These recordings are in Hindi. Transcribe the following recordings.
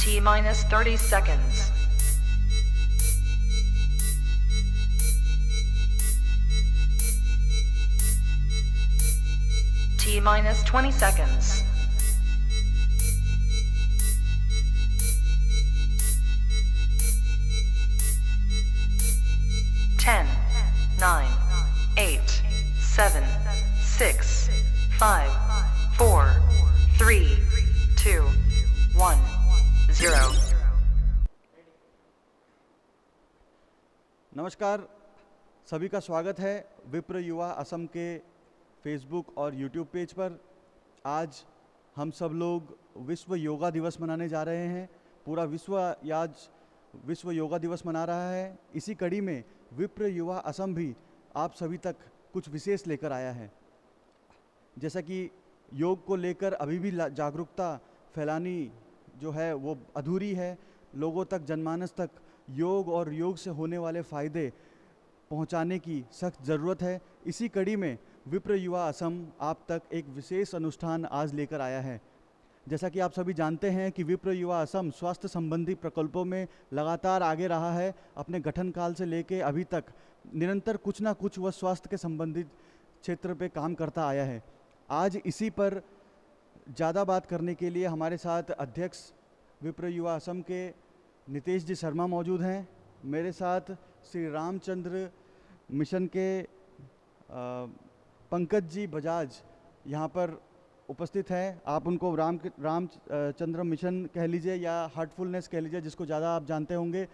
T minus 30 seconds. T minus 20 seconds. Ten, 9, 8, 7, 6, 5, 4, 3, 2, 1, 0. नमस्कार, सभी का स्वागत है विप्र युवा असम के फेसबुक और यूट्यूब पेज पर। आज हम सब लोग विश्व योगा दिवस मनाने जा रहे हैं। पूरा विश्व आज विश्व योगा दिवस मना रहा है। इसी कड़ी में विप्र युवा असम भी आप सभी तक कुछ विशेष लेकर आया है। जैसा कि योग को लेकर अभी भी जागरूकता फैलानी जो है वो अधूरी है। लोगों तक, जनमानस तक योग और योग से होने वाले फ़ायदे पहुंचाने की सख्त ज़रूरत है। इसी कड़ी में विप्र युवा असम आप तक एक विशेष अनुष्ठान आज लेकर आया है। जैसा कि आप सभी जानते हैं कि विप्र युवा असम स्वास्थ्य संबंधी प्रकल्पों में लगातार आगे रहा है। अपने गठन काल से लेकर अभी तक निरंतर कुछ ना कुछ वह स्वास्थ्य के संबंधित क्षेत्र पे काम करता आया है। आज इसी पर ज़्यादा बात करने के लिए हमारे साथ अध्यक्ष विप्र युवा असम के नितेश जी शर्मा मौजूद हैं। मेरे साथ श्री रामचंद्र मिशन के पंकज जी बजाज यहाँ पर उपस्थित हैं। आप उनको रामचंद्र मिशन कह लीजिए या हार्टफुलनेस कह लीजिए, जिसको ज़्यादा आप जानते होंगे।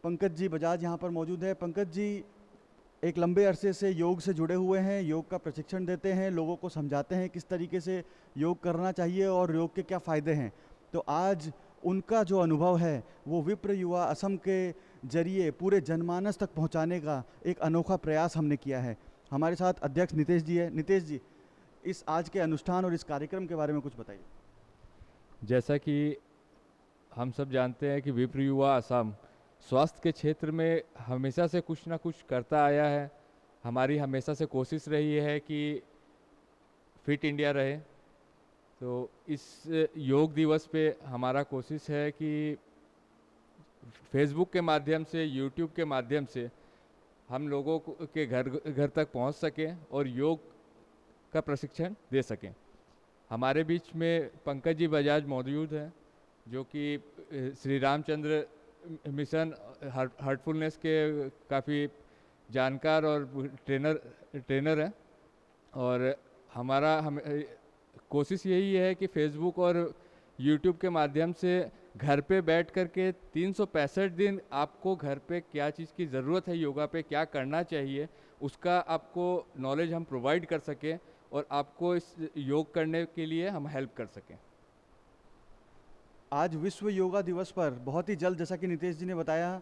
पंकज जी बजाज यहाँ पर मौजूद है। पंकज जी एक लंबे अरसे से योग से जुड़े हुए हैं, योग का प्रशिक्षण देते हैं, लोगों को समझाते हैं किस तरीके से योग करना चाहिए और योग के क्या फ़ायदे हैं। तो आज उनका जो अनुभव है वो विप्र युवा असम के जरिए पूरे जनमानस तक पहुंचाने का एक अनोखा प्रयास हमने किया है। हमारे साथ अध्यक्ष नितेश जी है। नितेश जी, इस आज के अनुष्ठान और इस कार्यक्रम के बारे में कुछ बताइए। जैसा कि हम सब जानते हैं कि विप्र युवा असम स्वास्थ्य के क्षेत्र में हमेशा से कुछ ना कुछ करता आया है। हमारी हमेशा से कोशिश रही है कि फिट इंडिया रहे। तो इस योग दिवस पे हमारा कोशिश है कि फेसबुक के माध्यम से, यूट्यूब के माध्यम से हम लोगों के घर घर तक पहुंच सकें और योग का प्रशिक्षण दे सकें। हमारे बीच में पंकज जी बजाज मौजूद हैं, जो कि श्री रामचंद्र मिशन हार्टफुलनेस के काफ़ी जानकार और ट्रेनर हैं। और हम कोशिश यही है कि फेसबुक और यूट्यूब के माध्यम से घर पे बैठ कर के 365 दिन आपको घर पे क्या चीज़ की ज़रूरत है, योगा पे क्या करना चाहिए, उसका आपको नॉलेज हम प्रोवाइड कर सकें और आपको इस योग करने के लिए हम हेल्प कर सकें। आज विश्व योगा दिवस पर बहुत ही जल्द, जैसा कि नितेश जी ने बताया,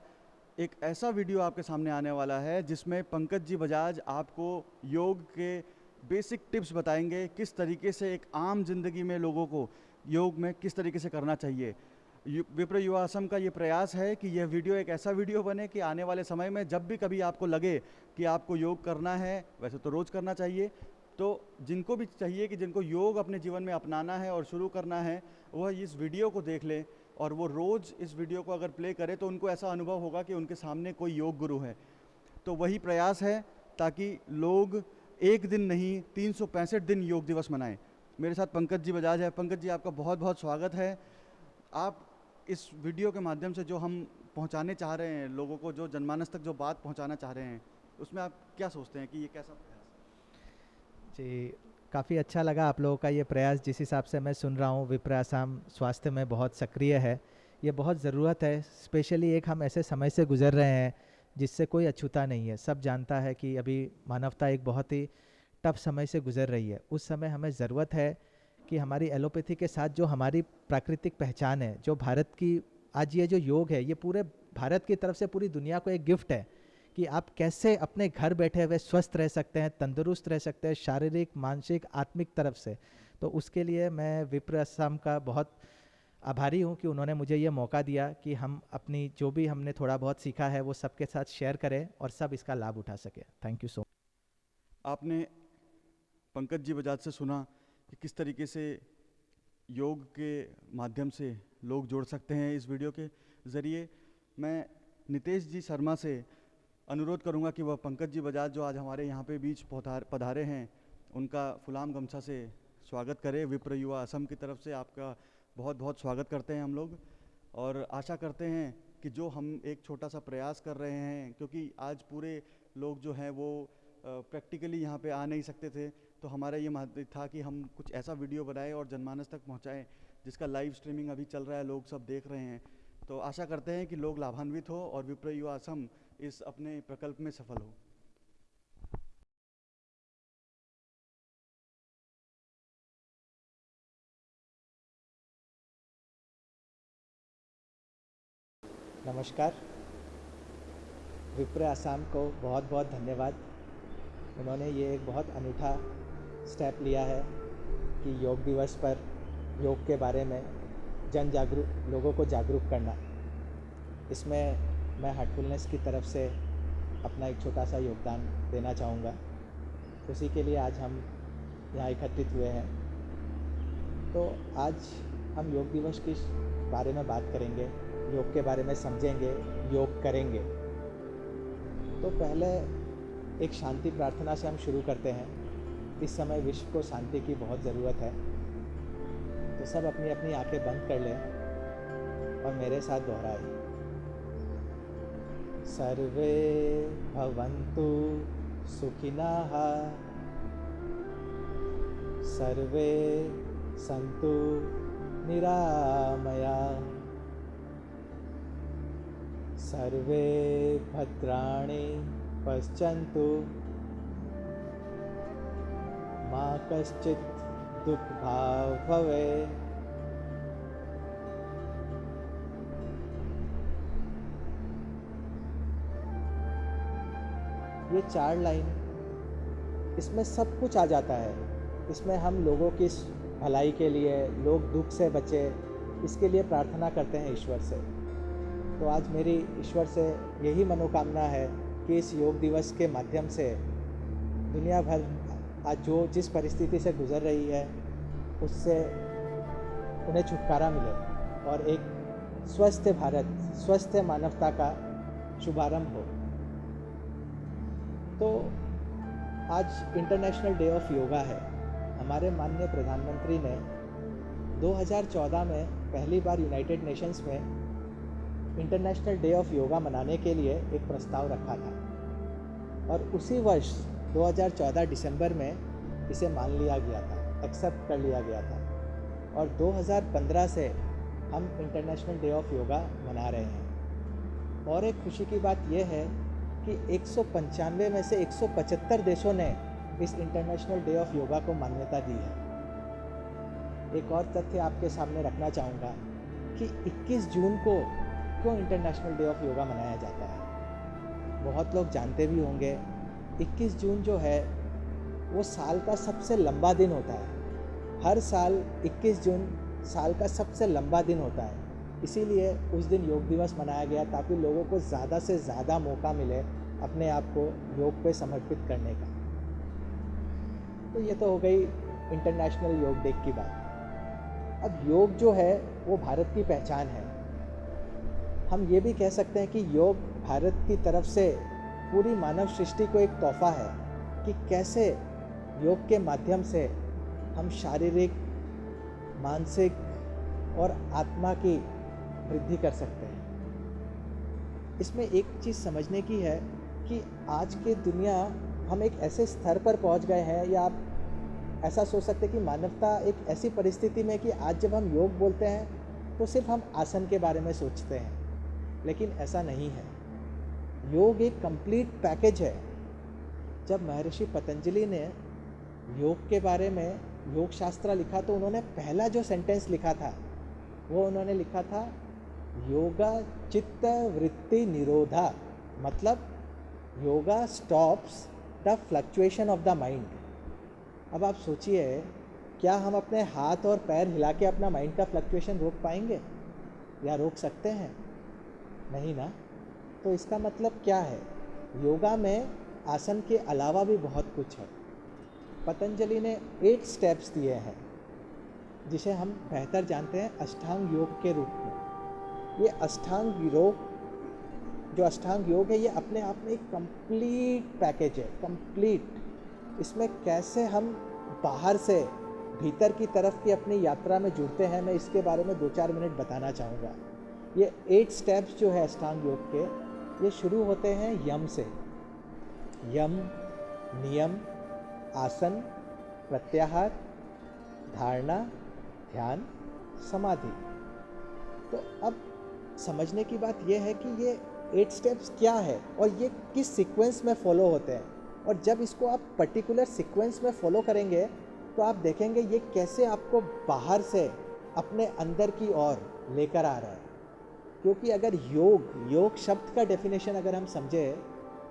एक ऐसा वीडियो आपके सामने आने वाला है जिसमें पंकज जी बजाज आपको योग के बेसिक टिप्स बताएंगे, किस तरीके से एक आम जिंदगी में लोगों को योग में किस तरीके से करना चाहिए। विप्र युवा असम का ये प्रयास है कि यह वीडियो एक ऐसा वीडियो बने कि आने वाले समय में जब भी कभी आपको लगे कि आपको योग करना है, वैसे तो रोज़ करना चाहिए, तो जिनको भी चाहिए कि जिनको योग अपने जीवन में अपनाना है और शुरू करना है, वह इस वीडियो को देख लें और वो रोज़ इस वीडियो को अगर प्ले करें तो उनको ऐसा अनुभव होगा कि उनके सामने कोई योग गुरु है। तो वही प्रयास है ताकि लोग एक दिन नहीं 365 दिन योग दिवस मनाएं। मेरे साथ पंकज जी बजाज है। पंकज जी, आपका बहुत बहुत स्वागत है। आप इस वीडियो के माध्यम से जो हम पहुंचाने चाह रहे हैं लोगों को, जो जनमानस तक जो बात पहुंचाना चाह रहे हैं, उसमें आप क्या सोचते हैं कि ये कैसा प्रयास है? जी, काफ़ी अच्छा लगा आप लोगों का ये प्रयास। जिस हिसाब से मैं सुन रहा हूँ, विप्र असम स्वास्थ्य में बहुत सक्रिय है। ये बहुत ज़रूरत है। स्पेशली एक हम ऐसे समय से गुजर रहे हैं जिससे कोई अछूता नहीं है। सब जानता है कि अभी मानवता एक बहुत ही टफ समय से गुजर रही है। उस समय हमें ज़रूरत है कि हमारी एलोपैथी के साथ जो हमारी प्राकृतिक पहचान है, जो भारत की आज ये जो योग है, ये पूरे भारत की तरफ से पूरी दुनिया को एक गिफ्ट है कि आप कैसे अपने घर बैठे हुए स्वस्थ रह सकते हैं, तंदुरुस्त रह सकते हैं, शारीरिक, मानसिक, आत्मिक तरफ से। तो उसके लिए मैं विप्र असम का बहुत आभारी हूँ कि उन्होंने मुझे ये मौका दिया कि हम अपनी जो भी हमने थोड़ा बहुत सीखा है वो सबके साथ शेयर करें और सब इसका लाभ उठा सके। Thank you so much. आपने पंकज जी बजाज से सुना कि किस तरीके से योग के माध्यम से लोग जुड़ सकते हैं इस वीडियो के ज़रिए। मैं नितेश जी शर्मा से अनुरोध करूंगा कि वह पंकज जी बजाज जो आज हमारे यहाँ पे बीच पधारे हैं उनका फुलाम गमछा से स्वागत करें। विप्र युवा असम की तरफ से आपका बहुत बहुत स्वागत करते हैं हम लोग, और आशा करते हैं कि जो हम एक छोटा सा प्रयास कर रहे हैं, क्योंकि आज पूरे लोग जो हैं वो प्रैक्टिकली यहाँ पे आ नहीं सकते थे, तो हमारा ये महत्व था कि हम कुछ ऐसा वीडियो बनाएं और जनमानस तक पहुँचाएं जिसका लाइव स्ट्रीमिंग अभी चल रहा है, लोग सब देख रहे हैं। तो आशा करते हैं कि लोग लाभान्वित हो और विप्र युवा असम इस अपने प्रकल्प में सफल हो। नमस्कार। विप्र असम को बहुत बहुत धन्यवाद। उन्होंने ये एक बहुत अनूठा स्टेप लिया है कि योग दिवस पर योग के बारे में लोगों को जागरूक करना। इसमें मैं हार्टफुलनेस की तरफ से अपना एक छोटा सा योगदान देना चाहूँगा। उसी के लिए आज हम यहाँ एकत्रित हुए हैं। तो आज हम योग दिवस के बारे में बात करेंगे, योग के बारे में समझेंगे, योग करेंगे। तो पहले एक शांति प्रार्थना से हम शुरू करते हैं। इस समय विश्व को शांति की बहुत ज़रूरत है। तो सब अपनी अपनी आंखें बंद कर लें और मेरे साथ दोहराएं। सर्वे भवन्तु सुखिनः, सर्वे सन्तु निरामयाः, सर्वे भद्राणि पश्यन्तु, मा कश्चित् दुःखभाग् भवेत्। ये 4 लाइन, इसमें सब कुछ आ जाता है। इसमें हम लोगों की भलाई के लिए, लोग दुख से बचे, इसके लिए प्रार्थना करते हैं ईश्वर से। तो आज मेरी ईश्वर से यही मनोकामना है कि इस योग दिवस के माध्यम से दुनिया भर आज जिस परिस्थिति से गुजर रही है उससे उन्हें छुटकारा मिले और एक स्वस्थ भारत, स्वस्थ मानवता का शुभारंभ हो। तो आज इंटरनेशनल डे ऑफ योगा है। हमारे माननीय प्रधानमंत्री ने 2014 में पहली बार यूनाइटेड नेशंस में इंटरनेशनल डे ऑफ योगा मनाने के लिए एक प्रस्ताव रखा था, और उसी वर्ष 2014 दिसंबर में इसे मान लिया गया था, एक्सेप्ट कर लिया गया था। और 2015 से हम इंटरनेशनल डे ऑफ योगा मना रहे हैं। और एक खुशी की बात यह है कि 195 में से 175 देशों ने इस इंटरनेशनल डे ऑफ योगा को मान्यता दी है। एक और तथ्य आपके सामने रखना चाहूँगा कि 21 जून को क्यों इंटरनेशनल डे ऑफ योगा मनाया जाता है। बहुत लोग जानते भी होंगे, 21 जून जो है वो साल का सबसे लंबा दिन होता है। हर साल 21 जून साल का सबसे लंबा दिन होता है, इसीलिए उस दिन योग दिवस मनाया गया ताकि लोगों को ज़्यादा से ज़्यादा मौका मिले अपने आप को योग पे समर्पित करने का। तो ये तो हो गई इंटरनेशनल योग डे की बात। अब योग जो है वो भारत की पहचान है। हम ये भी कह सकते हैं कि योग भारत की तरफ से पूरी मानव सृष्टि को एक तोहफा है कि कैसे योग के माध्यम से हम शारीरिक, मानसिक और आत्मा की वृद्धि कर सकते हैं। इसमें एक चीज़ समझने की है कि आज की दुनिया, हम एक ऐसे स्तर पर पहुंच गए हैं, या आप ऐसा सोच सकते हैं कि मानवता एक ऐसी परिस्थिति में कि आज जब हम योग बोलते हैं तो सिर्फ हम आसन के बारे में सोचते हैं, लेकिन ऐसा नहीं है। योग एक कंप्लीट पैकेज है। जब महर्षि पतंजलि ने योग के बारे में योग शास्त्र लिखा तो उन्होंने पहला जो सेंटेंस लिखा था वो उन्होंने लिखा था योगा चित्त वृत्ति निरोधा, मतलब yoga stops the fluctuation of the mind. अब आप सोचिए, क्या हम अपने हाथ और पैर हिला के अपना माइंड का फ्लक्चुएशन रोक पाएंगे या रोक सकते हैं? नहीं ना। तो इसका मतलब क्या है? योगा में आसन के अलावा भी बहुत कुछ है। पतंजलि ने 8 स्टेप्स दिए हैं। जिसे हम बेहतर जानते हैं अष्टांग योग के रूप में। ये अष्टांग योग, जो अष्टांग योग है, ये अपने आप में एक कंप्लीट पैकेज है, कंप्लीट। इसमें कैसे हम बाहर से भीतर की तरफ की अपनी यात्रा में जुड़ते हैं, मैं इसके बारे में 2-4 मिनट बताना चाहूँगा। ये 8 स्टेप्स जो है अष्टांग योग के, ये शुरू होते हैं यम से। यम, नियम, आसन, प्रत्याहार, धारणा, ध्यान, समाधि। तो अब समझने की बात यह है कि ये 8 स्टेप्स क्या है और ये किस सीक्वेंस में फॉलो होते हैं। और जब इसको आप पर्टिकुलर सीक्वेंस में फॉलो करेंगे तो आप देखेंगे ये कैसे आपको बाहर से अपने अंदर की ओर लेकर आ रहा है। क्योंकि अगर योग शब्द का डेफिनेशन अगर हम समझे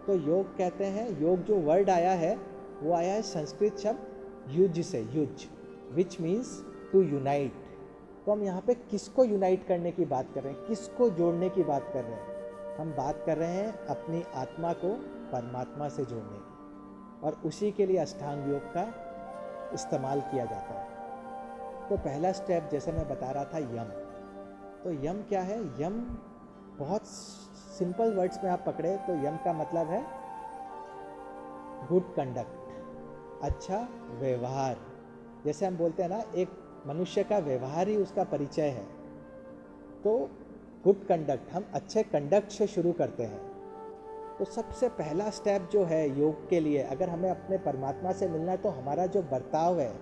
तो योग कहते हैं, योग जो वर्ड आया है वो आया है संस्कृत शब्द युज से, युज, विच मीन्स टू यूनाइट। तो हम यहाँ पे किसको यूनाइट करने की बात कर रहे हैं, किसको जोड़ने की बात कर रहे हैं? हम बात कर रहे हैं अपनी आत्मा को परमात्मा से जोड़ने की, और उसी के लिए अष्टांग योग का इस्तेमाल किया जाता है। तो पहला स्टेप जैसे मैं बता रहा था यम। तो यम क्या है? यम बहुत सिंपल वर्ड्स में आप पकड़े तो यम का मतलब है गुड कंडक्ट, अच्छा व्यवहार। जैसे हम बोलते हैं ना, एक मनुष्य का व्यवहार ही उसका परिचय है। तो गुड कंडक्ट, हम अच्छे कंडक्ट से शुरू करते हैं। तो सबसे पहला स्टेप जो है योग के लिए, अगर हमें अपने परमात्मा से मिलना है तो हमारा जो बर्ताव है,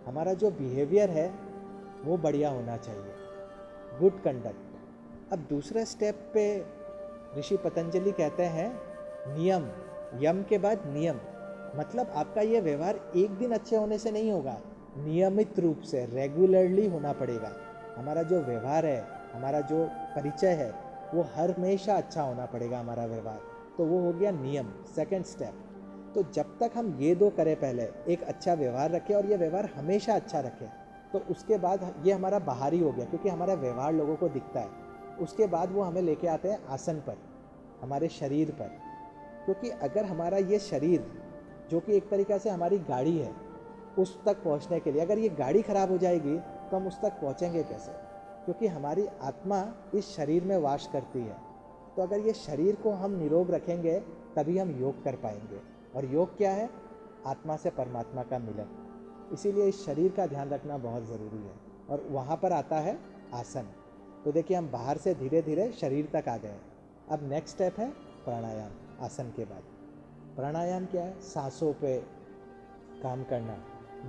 हमारा जो बिहेवियर है वो बढ़िया होना चाहिए, गुड कंडक्ट। अब दूसरे स्टेप पे ऋषि पतंजलि कहते हैं नियम। यम के बाद नियम, मतलब आपका ये व्यवहार एक दिन अच्छे होने से नहीं होगा, नियमित रूप से रेगुलरली होना पड़ेगा। हमारा जो व्यवहार है, हमारा जो परिचय है, वो हमेशा अच्छा होना पड़ेगा हमारा व्यवहार। तो वो हो गया नियम, सेकंड स्टेप। तो जब तक हम ये दो करें, पहले एक अच्छा व्यवहार रखें और ये व्यवहार हमेशा अच्छा रखें, तो उसके बाद ये हमारा बाहरी हो गया, क्योंकि हमारा व्यवहार लोगों को दिखता है। उसके बाद वो हमें लेके आते हैं आसन पर, हमारे शरीर पर। क्योंकि अगर हमारा ये शरीर, जो कि एक तरीक़ा से हमारी गाड़ी है, उस तक पहुंचने के लिए अगर ये गाड़ी ख़राब हो जाएगी तो हम उस तक पहुंचेंगे कैसे? क्योंकि हमारी आत्मा इस शरीर में वास करती है। तो अगर ये शरीर को हम निरोग रखेंगे तभी हम योग कर पाएंगे। और योग क्या है? आत्मा से परमात्मा का मिलन। इसीलिए इस शरीर का ध्यान रखना बहुत ज़रूरी है। और वहाँ पर आता है आसन। तो देखिए, हम बाहर से धीरे धीरे शरीर तक आ गए। अब नेक्स्ट स्टेप है प्राणायाम। आसन के बाद प्राणायाम क्या है? सांसों पे काम करना,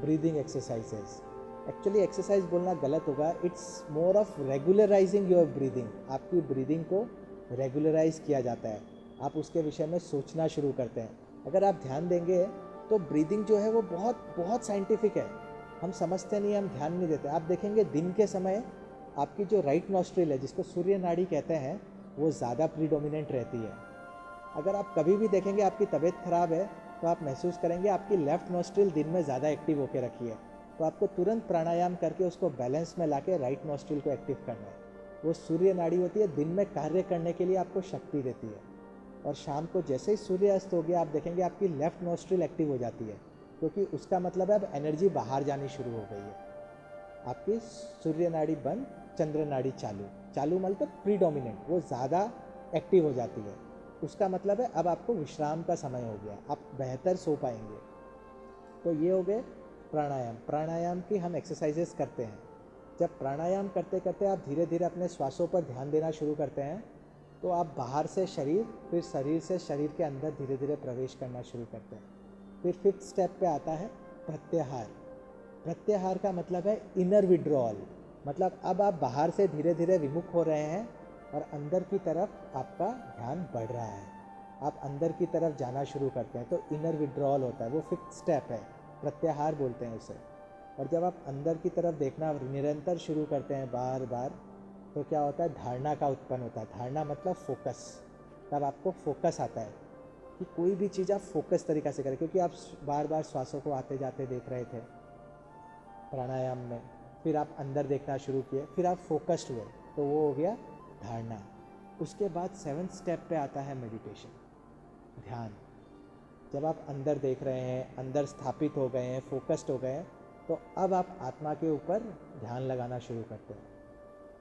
ब्रीदिंग एक्सरसाइजेस। एक्चुअली एक्सरसाइज बोलना गलत होगा, it's more of regularising your breathing. आपकी ब्रीदिंग को रेगुलराइज किया जाता है, आप उसके विषय में सोचना शुरू करते हैं। अगर आप ध्यान देंगे तो ब्रीदिंग जो है वो बहुत बहुत साइंटिफिक है, हम समझते नहीं, हम ध्यान नहीं देते। आप देखेंगे दिन के समय आपकी जो राइट नॉस्ट्रिल है, जिसको सूर्य नाड़ी कहते हैं, वो ज़्यादा प्रीडोमिनेंट रहती है। अगर आप कभी भी देखेंगे आपकी तबीयत ख़राब है तो आप महसूस करेंगे आपकी लेफ़्ट नॉस्ट्रिल दिन में ज़्यादा एक्टिव होकर रखी है। तो आपको तुरंत प्राणायाम करके उसको बैलेंस में लाके राइट नॉस्ट्रिल को एक्टिव करना है। वो सूर्य नाड़ी होती है, दिन में कार्य करने के लिए आपको शक्ति देती है। और शाम को जैसे ही सूर्य अस्त हो गया, आप देखेंगे आपकी लेफ़्ट नॉस्ट्रिल एक्टिव हो जाती है, क्योंकि उसका मतलब है अब एनर्जी बाहर जानी शुरू हो गई है। आपकी सूर्य नाड़ी बंद, चंद्र नाड़ी चालू। चालू मतलब प्रीडोमिनेंट, वो ज़्यादा एक्टिव हो जाती है। उसका मतलब है अब आपको विश्राम का समय हो गया, आप बेहतर सो पाएंगे। तो ये हो गए प्राणायाम। प्राणायाम की हम एक्सरसाइजेस करते हैं। जब प्राणायाम करते करते आप धीरे धीरे अपने श्वासों पर ध्यान देना शुरू करते हैं, तो आप बाहर से शरीर, फिर शरीर से शरीर के अंदर धीरे धीरे प्रवेश करना शुरू करते हैं। फिर फिफ्थ स्टेप पे आता है प्रत्याहार। प्रत्याहार का मतलब है इनर विड्रॉल, मतलब अब आप बाहर से धीरे धीरे विमुख हो रहे हैं और अंदर की तरफ आपका ध्यान बढ़ रहा है, आप अंदर की तरफ जाना शुरू करते हैं। तो इनर विड्रॉल होता है, वो फिफ्थ स्टेप है, प्रत्याहार बोलते हैं उसे। और जब आप अंदर की तरफ देखना निरंतर शुरू करते हैं बार बार, तो क्या होता है? धारणा का उत्पन्न होता है। धारणा मतलब फोकस। तब आपको फोकस आता है कि कोई भी चीज़ आप फोकस तरीक़ा से करें, क्योंकि आप बार बार श्वासों को आते जाते देख रहे थे प्राणायाम में, फिर आप अंदर देखना शुरू किए, फिर आप फोकस्ड हुए, तो वो हो गया धारणा। उसके बाद सेवन्थ स्टेप पे आता है मेडिटेशन, ध्यान। जब आप अंदर देख रहे हैं, अंदर स्थापित हो गए हैं, फोकस्ड हो गए हैं, तो अब आप आत्मा के ऊपर ध्यान लगाना शुरू करते हैं।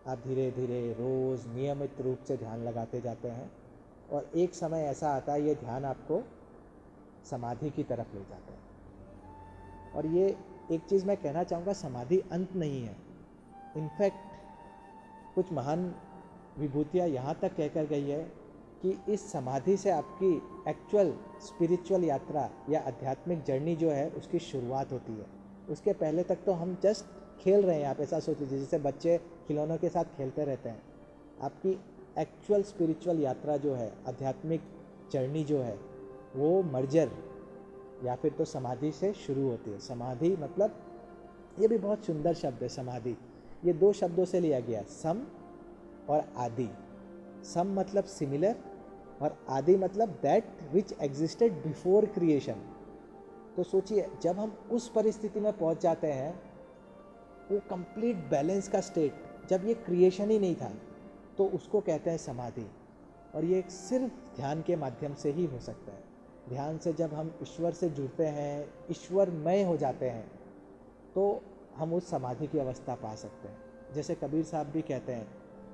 आप धीरे धीरे रोज़ नियमित रूप से ध्यान लगाते जाते हैं और एक समय ऐसा आता है ये ध्यान आपको समाधि की तरफ ले जाता है। और ये एक चीज़ मैं कहना चाहूँगा, समाधि अंत नहीं है। इनफैक्ट कुछ महान विभूतियाँ यहाँ तक कहकर गई है कि इस समाधि से आपकी एक्चुअल स्पिरिचुअल यात्रा या आध्यात्मिक जर्नी जो है उसकी शुरुआत होती है। उसके पहले तक तो हम जस्ट खेल रहे हैं। आप ऐसा सोच लीजिए जैसे बच्चे खिलौनों के साथ खेलते रहते हैं। आपकी एक्चुअल स्पिरिचुअल यात्रा जो है, आध्यात्मिक जर्नी जो है, वो मर्जर या फिर तो समाधि से शुरू होती है। समाधि मतलब, ये भी बहुत सुंदर शब्द है समाधि। ये दो शब्दों से लिया गया, सम और आदि। सम मतलब सिमिलर और आदि मतलब that which existed before creation. तो सोचिए जब हम उस परिस्थिति में पहुंच जाते हैं, वो कंप्लीट बैलेंस का स्टेट, जब ये क्रिएशन ही नहीं था, तो उसको कहते हैं समाधि। और ये सिर्फ ध्यान के माध्यम से ही हो सकता है। ध्यान से जब हम ईश्वर से जुड़ते हैं, ईश्वरमय हो जाते हैं, तो हम उस समाधि की अवस्था पा सकते हैं। जैसे कबीर साहब भी कहते हैं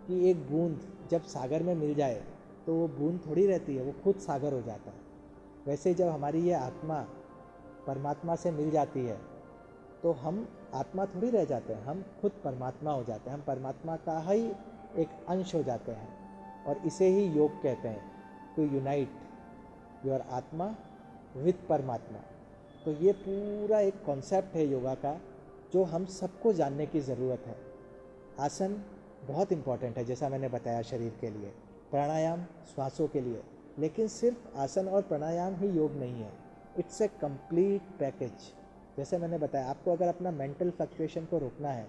कि एक बूंद जब सागर में मिल जाए तो वो बूंद थोड़ी रहती है, वो खुद सागर हो जाता है। वैसे जब हमारी ये आत्मा परमात्मा से मिल जाती है तो हम आत्मा थोड़ी रह जाते हैं, हम खुद परमात्मा हो जाते हैं। हम परमात्मा का ही एक अंश हो जाते हैं। और इसे ही योग कहते हैं, टू यूनाइट योर आत्मा विथ परमात्मा। तो ये पूरा एक कॉन्सेप्ट है योगा का, जो हम सबको जानने की ज़रूरत है। आसन बहुत इम्पॉर्टेंट है, जैसा मैंने बताया शरीर के लिए, प्राणायाम श्वासों के लिए। लेकिन सिर्फ आसन और प्राणायाम ही योग नहीं है, इट्स ए कंप्लीट पैकेज। जैसे मैंने बताया आपको, अगर अपना मेंटल फ्लक्चुएशन को रोकना है,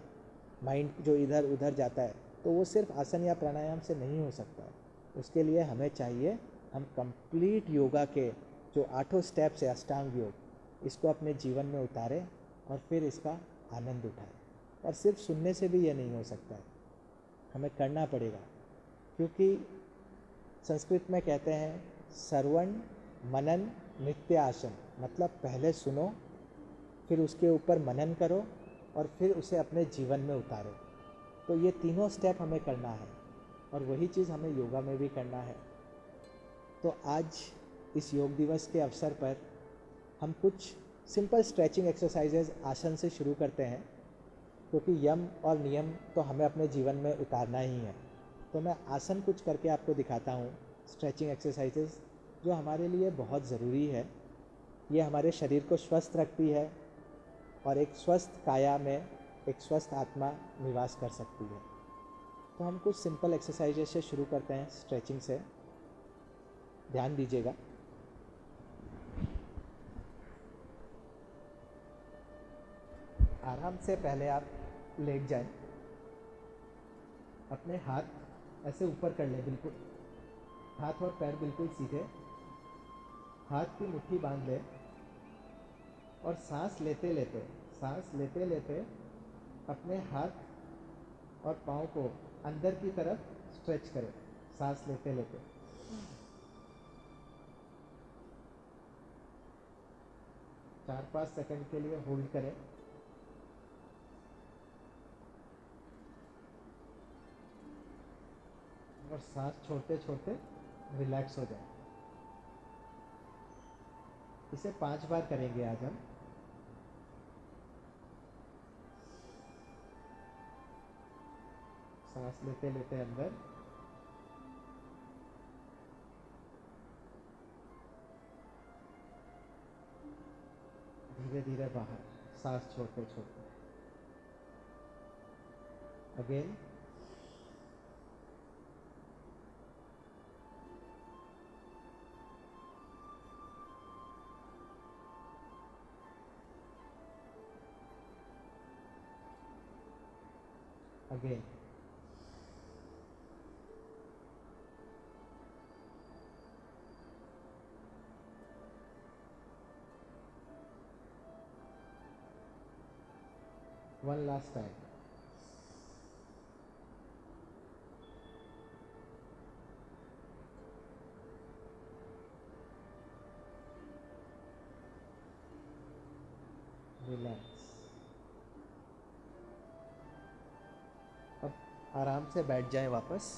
माइंड जो इधर उधर जाता है, तो वो सिर्फ आसन या प्राणायाम से नहीं हो सकता है। उसके लिए हमें चाहिए हम कंप्लीट योगा के जो 8 स्टेप्स है, अष्टांग योग, इसको अपने जीवन में उतारें और फिर इसका आनंद उठाएं। और सिर्फ सुनने से भी ये नहीं हो सकता है, हमें करना पड़ेगा। क्योंकि संस्कृत में कहते हैं श्रवण मनन नित्यासन, मतलब पहले सुनो, फिर उसके ऊपर मनन करो और फिर उसे अपने जीवन में उतारो। तो ये तीनों स्टेप हमें करना है और वही चीज़ हमें योगा में भी करना है। तो आज इस योग दिवस के अवसर पर हम कुछ सिंपल स्ट्रेचिंग एक्सरसाइजेज आसन से शुरू करते हैं, क्योंकि यम और नियम तो हमें अपने जीवन में उतारना ही है। तो मैं आसन कुछ करके आपको दिखाता हूँ, स्ट्रेचिंग एक्सरसाइजेज जो हमारे लिए बहुत ज़रूरी है। ये हमारे शरीर को स्वस्थ रखती है और एक स्वस्थ काया में एक स्वस्थ आत्मा निवास कर सकती है। तो हम कुछ सिंपल एक्सरसाइजेज से शुरू करते हैं, स्ट्रेचिंग से। ध्यान दीजिएगा। आराम से पहले आप लेट जाएं, अपने हाथ ऐसे ऊपर कर लें, बिल्कुल हाथ और पैर बिल्कुल सीधे, हाथ की मुट्ठी बांध लें और सांस लेते लेते अपने हाथ और पाँव को अंदर की तरफ स्ट्रेच करें, सांस लेते लेते। चार 5 सेकंड के लिए होल्ड करें। और सांस छोड़ते छोड़ते रिलैक्स हो जाए। इसे 5 बार करेंगे आज हम। सांस लेते लेते अंदर, धीरे धीरे बाहर, सांस छोड़ते छोड़ते। Again, again, one last time. Relax. आराम से बैठ जाएं वापस।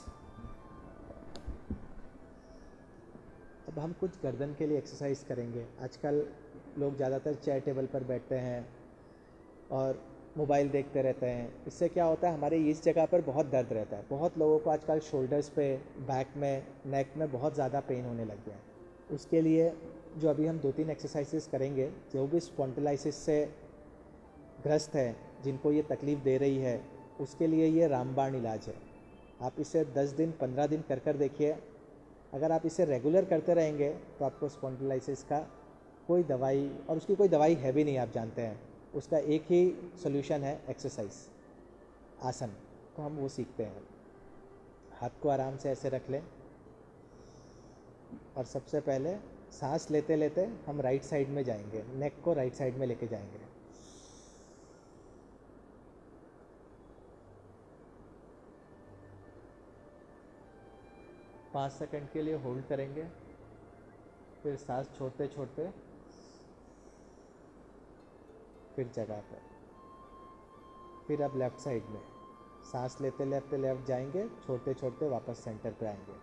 अब हम कुछ गर्दन के लिए एक्सरसाइज करेंगे। आजकल लोग ज़्यादातर चेयर टेबल पर बैठते हैं और मोबाइल देखते रहते हैं। इससे क्या होता है, हमारे इस जगह पर बहुत दर्द रहता है। बहुत लोगों को आजकल शोल्डर्स पे, बैक में, नेक में बहुत ज़्यादा पेन होने लग गया है। उसके लिए जो अभी हम 2-3 एक्सरसाइजेस करेंगे, जो भी स्पॉन्डिलाइसिस से ग्रस्त है, जिनको ये तकलीफ़ दे रही है, उसके लिए ये रामबाण इलाज है। आप इसे 10 दिन 15 दिन कर देखिए। अगर आप इसे रेगुलर करते रहेंगे तो आपको स्पॉन्डिलाइसिस का कोई दवाई, और उसकी कोई दवाई है भी नहीं, आप जानते हैं। उसका एक ही सॉल्यूशन है, एक्सरसाइज, आसन। तो हम वो सीखते हैं। हाथ को आराम से ऐसे रख लें और सबसे पहले सांस लेते लेते हम राइट साइड में जाएंगे, नेक को राइट साइड में लेके जाएंगे। पाँच सेकंड के लिए होल्ड करेंगे, फिर सांस छोड़ते छोड़ते फिर जगह पर, फिर अब लेफ़्ट साइड में सांस लेते लेते लेफ़्ट जाएंगे, छोड़ते छोड़ते वापस सेंटर पे आएंगे।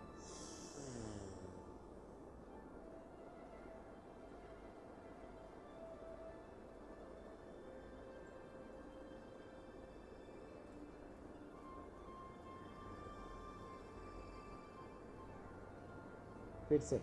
फिर से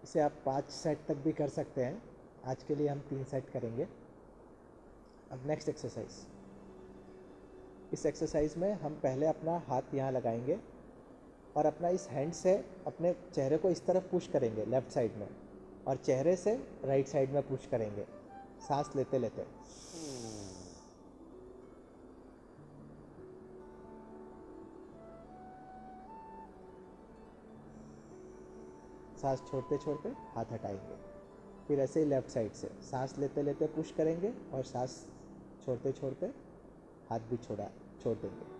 इसे आप 5 सेट तक भी कर सकते हैं। आज के लिए हम 3 सेट करेंगे। अब नेक्स्ट एक्सरसाइज। इस एक्सरसाइज में हम पहले अपना हाथ यहाँ लगाएंगे और अपना इस हैंड से अपने चेहरे को इस तरफ पुश करेंगे, लेफ़्ट साइड में, और चेहरे से राइट साइड में पुश करेंगे, सांस लेते लेते। सांस छोड़ते छोड़ते हाथ हटाएंगे। फिर ऐसे ही लेफ़्ट साइड से सांस लेते लेते पुश करेंगे और सांस छोड़ते छोड़ते हाथ भी छोड़ देंगे।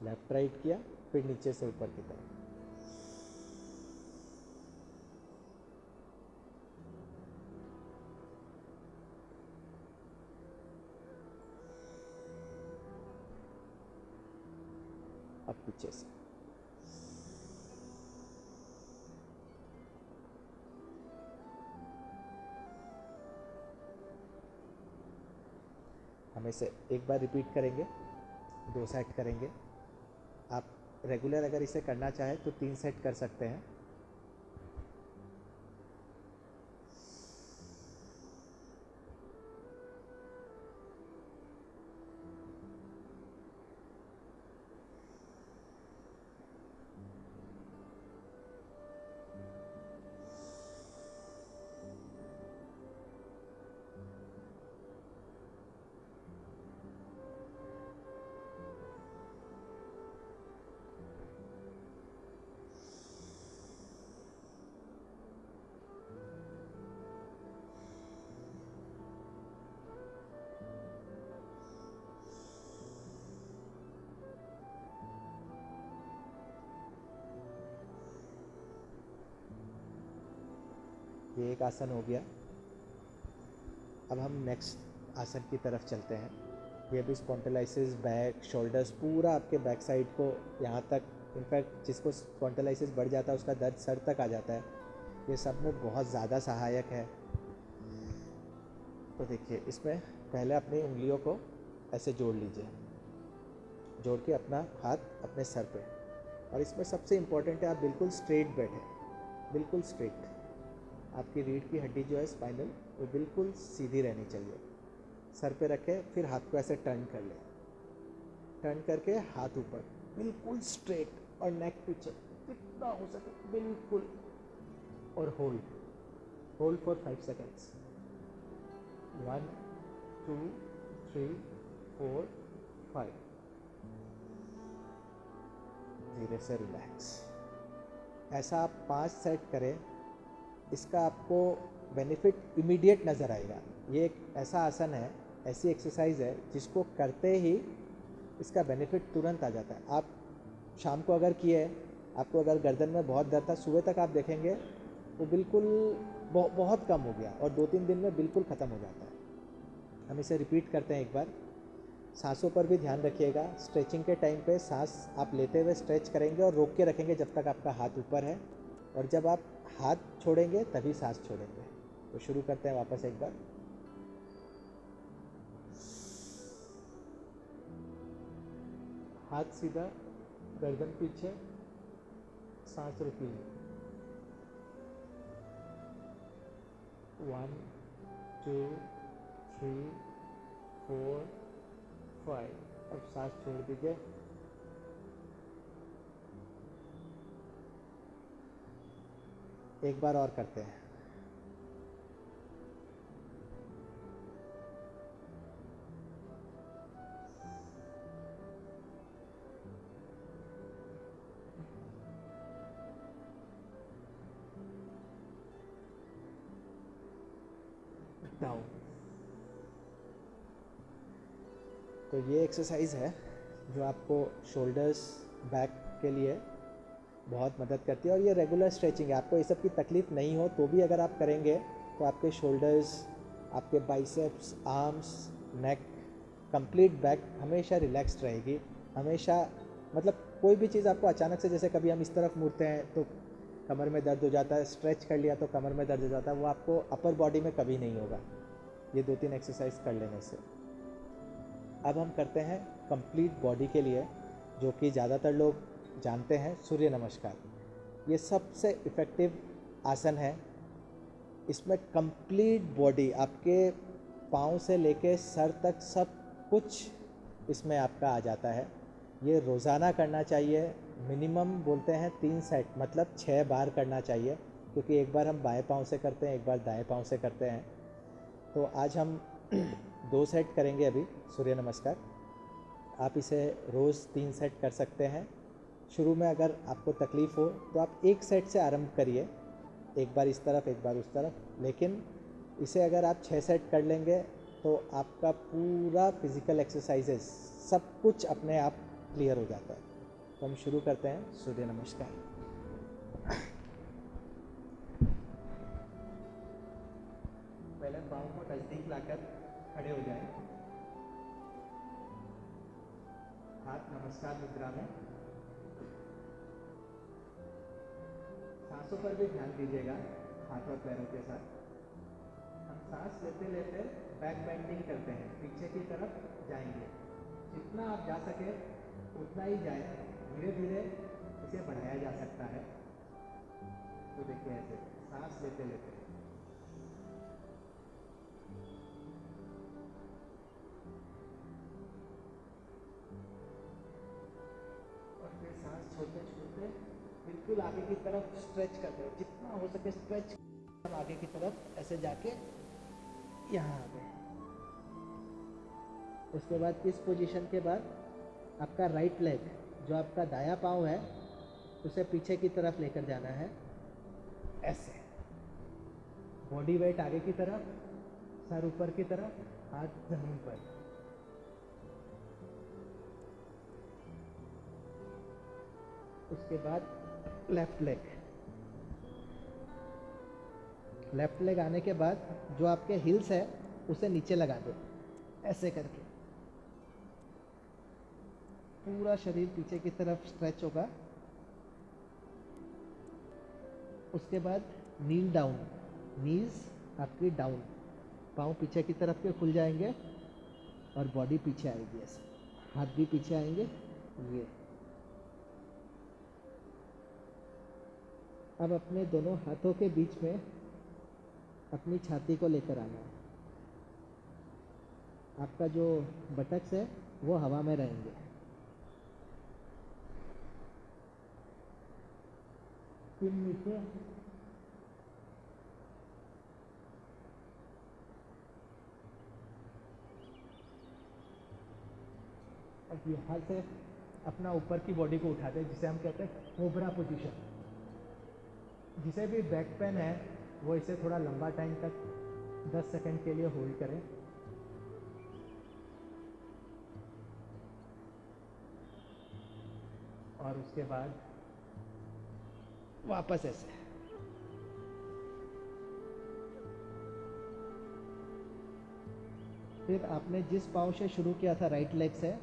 लेफ़्ट राइट किया, फिर नीचे से ऊपर की तरफ। अब पीछे से। हम इसे एक बार रिपीट करेंगे, 2 सेट करेंगे। आप रेगुलर अगर इसे करना चाहें तो 3 सेट कर सकते हैं। ये एक आसन हो गया। अब हम नेक्स्ट आसन की तरफ चलते हैं। ये भी स्पॉन्डिलाइसिस, बैक, शोल्डर्स, पूरा आपके बैक साइड को यहाँ तक, इनफैक्ट जिसको स्पॉन्डिलाइसिस बढ़ जाता है उसका दर्द सर तक आ जाता है, ये सब में बहुत ज़्यादा सहायक है। तो देखिए, इसमें पहले अपनी उंगलियों को ऐसे जोड़ लीजिए, जोड़ के अपना हाथ अपने सर पे, और इसमें सबसे इम्पोर्टेंट है आप बिल्कुल स्ट्रेट बैठे, बिल्कुल स्ट्रेट। आपकी रीढ़ की हड्डी जो है स्पाइनल, वो बिल्कुल सीधी रहनी चाहिए। सर पे रखें, फिर हाथ को ऐसे टर्न कर लें, टर्न करके हाथ ऊपर, बिल्कुल स्ट्रेट, और नेक पीछे जितना हो सके बिल्कुल, और होल्ड फॉर 5 सेकेंड्स। 1 2 3 4 5। धीरे से रिलैक्स। ऐसा आप 5 सेट करें, इसका आपको बेनिफिट इमीडिएट नज़र आएगा। ये एक ऐसा आसन है, ऐसी एक्सरसाइज है जिसको करते ही इसका बेनिफिट तुरंत आ जाता है। आप शाम को अगर किए, आपको अगर गर्दन में बहुत दर्द था, सुबह तक आप देखेंगे वो बिल्कुल बहुत कम हो गया, और 2-3 दिन में बिल्कुल ख़त्म हो जाता है। हम इसे रिपीट करते हैं एक बार। सांसों पर भी ध्यान रखिएगा। स्ट्रेचिंग के टाइम पे सांस आप लेते हुए स्ट्रेच करेंगे और रोक के रखेंगे जब तक आपका हाथ ऊपर है, और जब आप हाथ छोड़ेंगे तभी सांस छोड़ेंगे। तो शुरू करते हैं वापस एक बार। हाथ सीधा, गर्दन पीछे, सांस रोकिए। 1 2 3 4 5। अब सांस छोड़ दीजिए। एक बार और करते हैं। डाउन। तो ये एक्सरसाइज है जो आपको शोल्डर्स, बैक के लिए बहुत मदद करती है, और ये रेगुलर स्ट्रेचिंग है। आपको ये सब की तकलीफ नहीं हो तो भी अगर आप करेंगे तो आपके शोल्डर्स, आपके बाइसेप्स, आर्म्स, नेक, कंप्लीट बैक हमेशा रिलैक्स्ड रहेगी। हमेशा, मतलब कोई भी चीज़ आपको अचानक से, जैसे कभी हम इस तरफ मुड़ते हैं तो कमर में दर्द हो जाता है, स्ट्रेच कर लिया तो कमर में दर्द हो जाता है, वो आपको अपर बॉडी में कभी नहीं होगा ये 2-3 एक्सरसाइज कर लेने से। अब हम करते हैं कंप्लीट बॉडी के लिए, जो कि ज़्यादातर लोग जानते हैं, सूर्य नमस्कार। ये सबसे इफ़ेक्टिव आसन है। इसमें कंप्लीट बॉडी, आपके पाँव से लेके सर तक सब कुछ इसमें आपका आ जाता है। ये रोज़ाना करना चाहिए। मिनिमम बोलते हैं 3 सेट, मतलब 6 बार करना चाहिए, क्योंकि एक बार हम बाएं पाँव से करते हैं, एक बार दाएं पाँव से करते हैं। तो आज हम 2 सेट करेंगे अभी सूर्य नमस्कार। आप इसे रोज़ 3 सेट कर सकते हैं। शुरू में अगर आपको तकलीफ़ हो तो आप 1 सेट से आरंभ करिए, एक बार इस तरफ, एक बार उस तरफ। लेकिन इसे अगर आप 6 सेट कर लेंगे तो आपका पूरा फिज़िकल एक्सरसाइजेस सब कुछ अपने आप क्लियर हो जाता है। तो हम शुरू करते हैं सूर्य नमस्कार। पहले पाँव को नज़दीक लाकर खड़े हो जाएं। हाथ नमस्कार मुद्रा में। सांसों पर भी ध्यान दीजिएगा, हाथ और पैरों के साथ। हम सांस लेते लेते बैक बेंडिंग करते हैं, पीछे की तरफ जाएंगे। जितना आप जा सके उतना ही जाए, धीरे धीरे इसे बढ़ाया जा सकता है। तो देखिए ऐसे सांस लेते लेते, और फिर सांस छोड़ते छोड़ते बिल्कुल आगे की तरफ स्ट्रेच करते हो, जितना हो सके स्ट्रेच। हम आगे की तरफ ऐसे जाके यहाँ आ गए। उसके बाद इस पोजीशन के बाद आपका राइट लेग, जो आपका दायां पाँव है, उसे पीछे की तरफ लेकर जाना है ऐसे। बॉडी वेट आगे की तरफ, सर ऊपर की तरफ, हाथ जमीन पर। उसके बाद लेफ्ट लेग आने के बाद जो आपके हिल्स है उसे नीचे लगा दो ऐसे करके। पूरा शरीर पीछे की तरफ स्ट्रेच होगा। उसके बाद नील डाउन, नीज आपकी डाउन, पाँव पीछे की तरफ के खुल जाएंगे और बॉडी पीछे आएगी ऐसे, हाथ भी पीछे आएंगे। ये अब अपने दोनों हाथों के बीच में अपनी छाती को लेकर आना है। आपका जो बटक्स है वो हवा में रहेंगे। फिर नीचे अब यहाँ से अपना ऊपर की बॉडी को उठाते हैं, जिसे हम कहते हैं कोबरा पोजीशन। जिसे भी बैक पेन है वो इसे थोड़ा लंबा टाइम तक 10 सेकंड के लिए होल्ड करें। और उसके बाद वापस ऐसे। फिर आपने जिस पाँव से शुरू किया था राइट लेग से,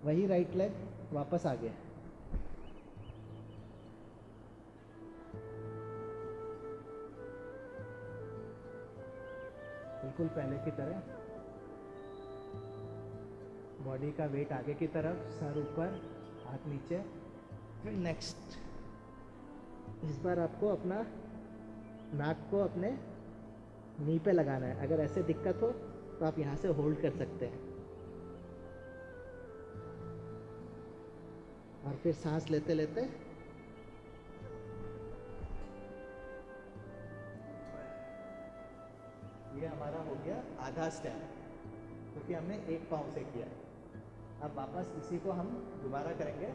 वही राइट लेग वापस आ गया। बिल्कुल पहले की तरह। बॉडी का वेट आगे की तरफ, सर ऊपर, हाथ नीचे। फिर नेक्स्ट, इस बार आपको अपना नाक को अपने नी पे लगाना है। अगर ऐसे दिक्कत हो तो आप यहाँ से होल्ड कर सकते हैं। और फिर सांस लेते लेते ये हमारा हो गया आधा स्टेप, क्योंकि हमने एक पाँव से किया। अब वापस इसी को हम दोबारा करेंगे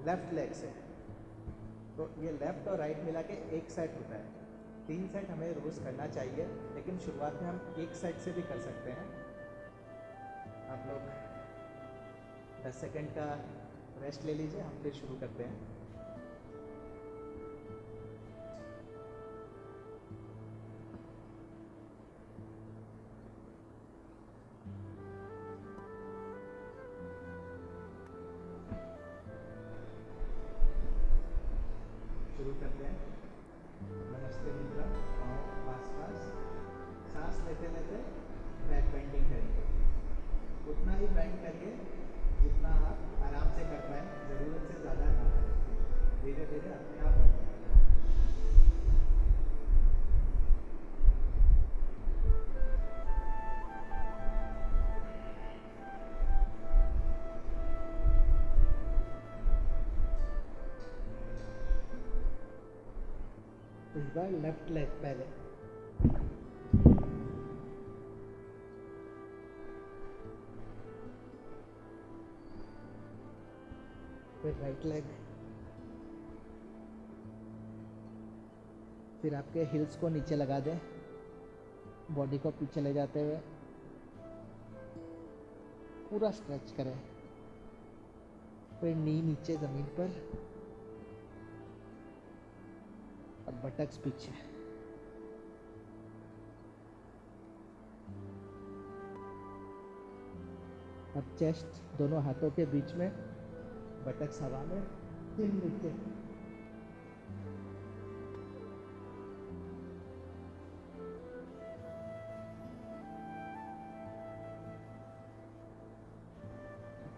लेफ्ट लेग से। तो ये लेफ्ट और राइट मिला के एक सेट होता है। 3 सेट हमें रोज़ करना चाहिए, लेकिन शुरुआत में हम एक सेट से भी कर सकते हैं। आप लोग 10 सेकंड का रेस्ट ले लीजिए, हम फिर शुरू करते हैं। शुरू करते हैं। नमस्ते मुद्रा, पाँव आसपास, सांस लेते लेते बैक बेंडिंग करेंगे। उतना ही बेंड करिए जितना आप आराम से कर पाएँ, ज़रूरत से ज़्यादा ना करें। धीरे धीरे अपने आप बढ़ जाएगा। इस बार लेफ्ट लेग पहले, फिर राइट लेग, फिर आपके हिल्स को नीचे लगा दें, बॉडी को पीछे ले जाते हुए पूरा स्ट्रेच करें। फिर नी नीचे ज़मीन पर और बटक्स पीछे। अब चेस्ट दोनों हाथों के बीच में, बटक्स हवा में, चिन नीचे।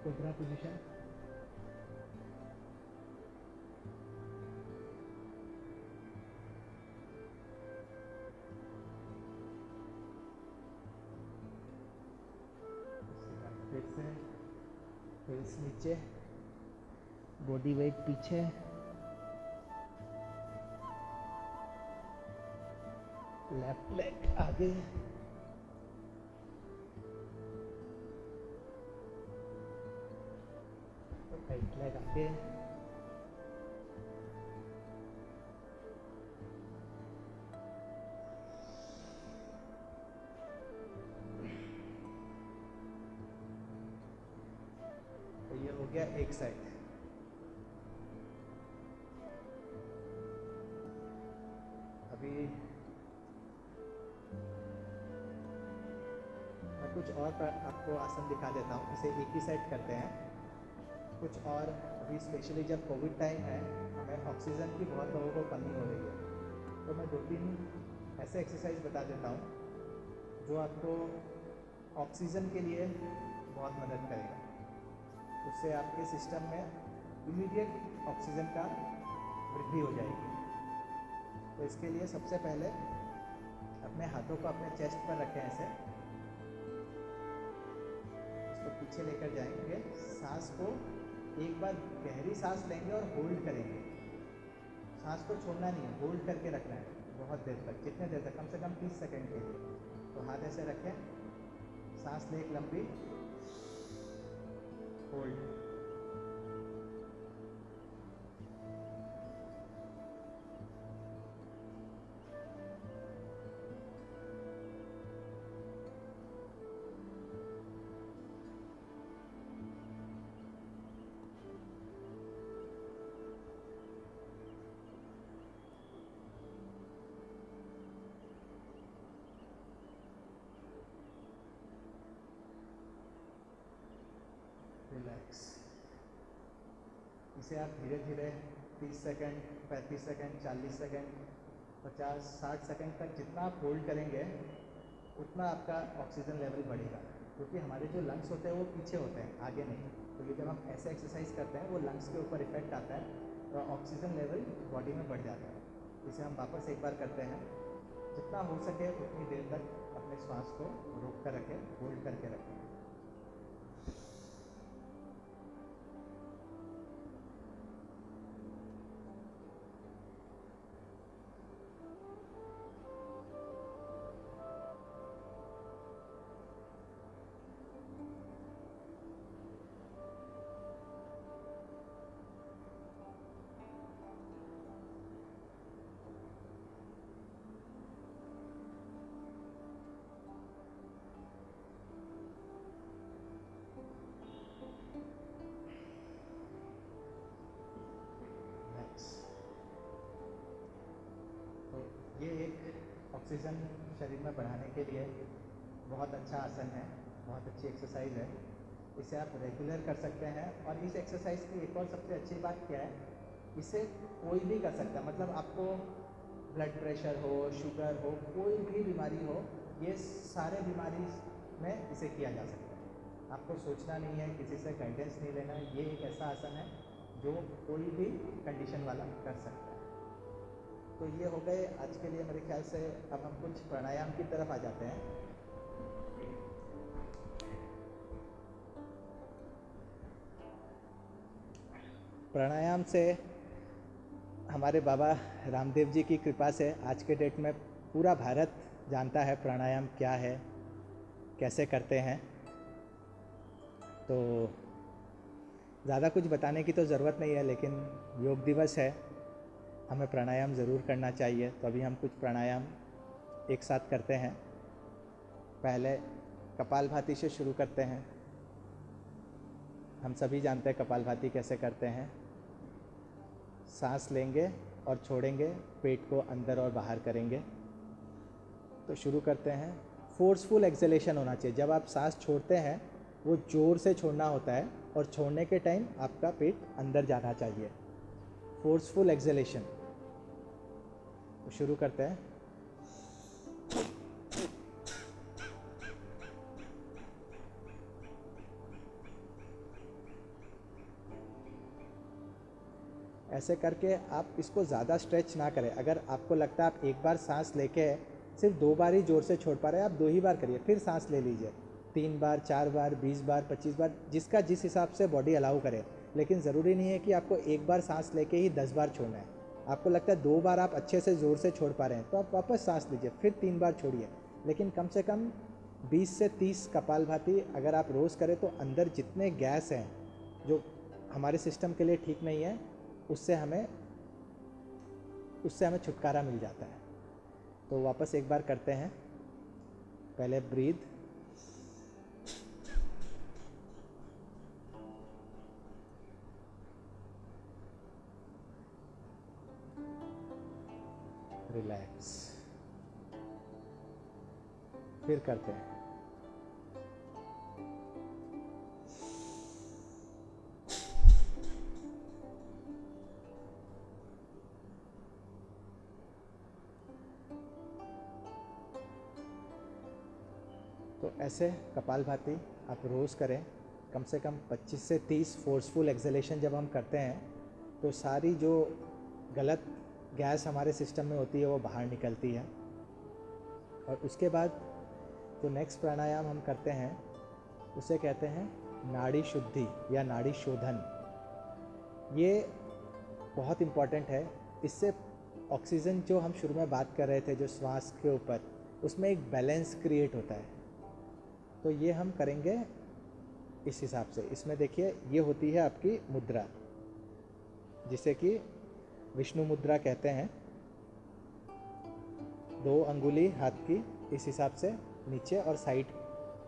Cobra position. फिर से हिल्स नीचे, बॉडी वेट पीछे, लेफ्ट लेग आगे, राइट लेग आगे, तो ये हो गया एक साइड। अभी मैं कुछ और आपको आसन दिखा देता हूँ। इसे एक ही साइड करते हैं। कुछ और अभी स्पेशली जब कोविड टाइम है, हमें ऑक्सीजन की बहुत लोगों को कमी हो रही है, तो मैं 2-3 ऐसे एक्सरसाइज बता देता हूँ जो आपको ऑक्सीजन के लिए बहुत मदद करेगा। उससे आपके सिस्टम में इमीडिएट ऑक्सीजन का वृद्धि हो जाएगी। तो इसके लिए सबसे पहले अपने हाथों को अपने चेस्ट पर रखें ऐसे, इसको पीछे लेकर जाएंगे, सांस को एक बार गहरी सांस लेंगे और होल्ड करेंगे। सांस को छोड़ना नहीं है, होल्ड करके रखना है बहुत देर तक। कितने देर तक? कम से कम 30 सेकंड के लिए। तो हाथ ऐसे रखें, सांस ले एक लंबी, होल्ड, रिलैक्स। इसे आप धीरे धीरे 30 सेकंड, 35 सेकंड, 40 सेकंड, 50, 60 सेकंड तक जितना आप होल्ड करेंगे उतना आपका ऑक्सीजन लेवल बढ़ेगा, क्योंकि हमारे जो लंग्स होते हैं वो पीछे होते हैं, आगे नहीं। तो ये जब हम ऐसे एक्सरसाइज करते हैं वो लंग्स के ऊपर इफेक्ट आता है और ऑक्सीजन लेवल बॉडी में बढ़ जाता है। इसे हम वापस एक बार करते हैं। जितना हो सके उतनी देर तक अपने श्वास को रोक कर रखें, होल्ड करके रखें। ये एक ऑक्सीजन शरीर में बढ़ाने के लिए बहुत अच्छा आसन है, बहुत अच्छी एक्सरसाइज है। इसे आप रेगुलर कर सकते हैं। और इस एक्सरसाइज की एक और सबसे अच्छी बात क्या है, इसे कोई भी कर सकता है। मतलब आपको ब्लड प्रेशर हो, शुगर हो, कोई भी बीमारी हो, ये सारे बीमारी में इसे किया जा सकता है। आपको सोचना नहीं है, किसी से गाइडेंस नहीं लेना है। ये एक ऐसा आसन है जो कोई भी कंडीशन वाला कर सकता है। तो ये हो गए आज के लिए मेरे ख्याल से। अब हम कुछ प्राणायाम की तरफ आ जाते हैं। प्राणायाम से हमारे बाबा रामदेव जी की कृपा से आज के डेट में पूरा भारत जानता है प्राणायाम क्या है, कैसे करते हैं। तो ज़्यादा कुछ बताने की तो ज़रूरत नहीं है, लेकिन योग दिवस है, हमें प्राणायाम ज़रूर करना चाहिए। तो अभी हम कुछ प्राणायाम एक साथ करते हैं। पहले कपालभाति से शुरू करते हैं। हम सभी जानते हैं कपालभाति कैसे करते हैं। सांस लेंगे और छोड़ेंगे, पेट को अंदर और बाहर करेंगे। तो शुरू करते हैं। फोर्सफुल एक्सेलेशन होना चाहिए। जब आप सांस छोड़ते हैं वो ज़ोर से छोड़ना होता है और छोड़ने के टाइम आपका पेट अंदर जाना चाहिए। Forceful acceleration. तो शुरू करते हैं। ऐसे करके आप इसको ज़्यादा स्ट्रेच ना करें। अगर आपको लगता है आप एक बार सांस लेके सिर्फ 2 बार ही ज़ोर से छोड़ पा रहे हैं, आप 2 ही बार करिए, फिर सांस ले लीजिए। 3 बार, 4 बार, 20 बार, 25 बार, जिसका जिस हिसाब से बॉडी अलाउ करे। लेकिन ज़रूरी नहीं है कि आपको एक बार सांस लेके ही 10 बार छोड़ना है। आपको लगता है 2 बार आप अच्छे से ज़ोर से छोड़ पा रहे हैं तो आप वापस सांस लीजिए, फिर 3 बार छोड़िए। लेकिन कम से कम 20 से 30 कपालभाति अगर आप रोज़ करें तो अंदर जितने गैस हैं जो हमारे सिस्टम के लिए ठीक नहीं है, उससे हमें छुटकारा मिल जाता है। तो वापस एक बार करते हैं। पहले ब्रीथ, रिलैक्स, फिर करते हैं। तो ऐसे कपालभाति आप रोज़ करें। कम से कम 25 से 30 फोर्सफुल एक्सेलेशन जब हम करते हैं तो सारी जो गलत गैस हमारे सिस्टम में होती है वो बाहर निकलती है। और उसके बाद जो नेक्स्ट प्राणायाम हम करते हैं उसे कहते हैं नाड़ी शुद्धि या नाड़ी शोधन। ये बहुत इम्पॉर्टेंट है। इससे ऑक्सीजन जो हम शुरू में बात कर रहे थे जो श्वास के ऊपर, उसमें एक बैलेंस क्रिएट होता है। तो ये हम करेंगे इस हिसाब से। इसमें देखिए ये होती है आपकी मुद्रा, जिसे कि विष्णु मुद्रा कहते हैं। 2 अंगुली हाथ की इस हिसाब से नीचे और side,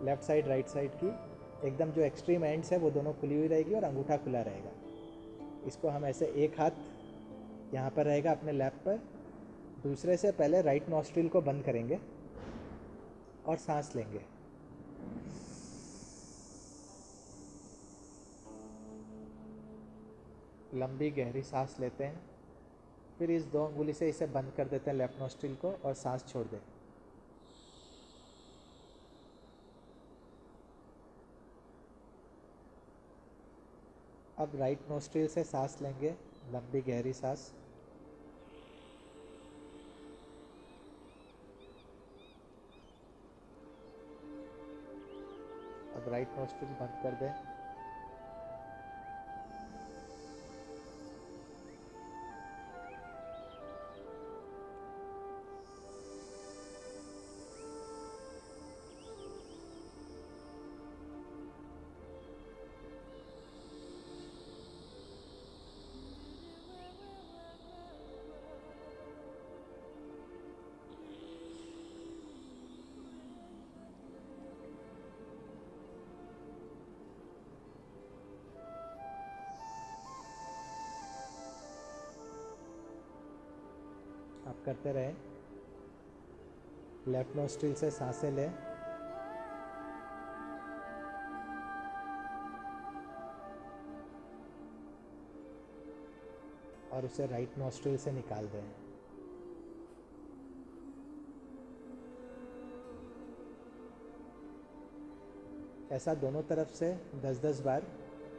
left side right side की एकदम जो एक्सट्रीम एंड्स है वो दोनों खुली हुई रहेगी और अंगूठा खुला रहेगा। इसको हम ऐसे एक हाथ यहाँ पर रहेगा अपने लैप पर, दूसरे से पहले राइट नॉस्ट्रिल को बंद करेंगे और सांस लेंगे। लंबी गहरी सांस लेते हैं, फिर इस 2 अंगुली से इसे बंद कर देते हैं लेफ्ट नॉस्ट्रिल को और सांस छोड़ दें। अब राइट नोस्ट्रिल से सांस लेंगे, लंबी गहरी सांस। अब राइट नोस्ट्रिल बंद कर दें। आप करते रहें। लेफ्ट नोस्ट्रिल से सांसें लें और उसे राइट नोस्ट्रिल से निकाल दें। ऐसा दोनों तरफ से 10-10 बार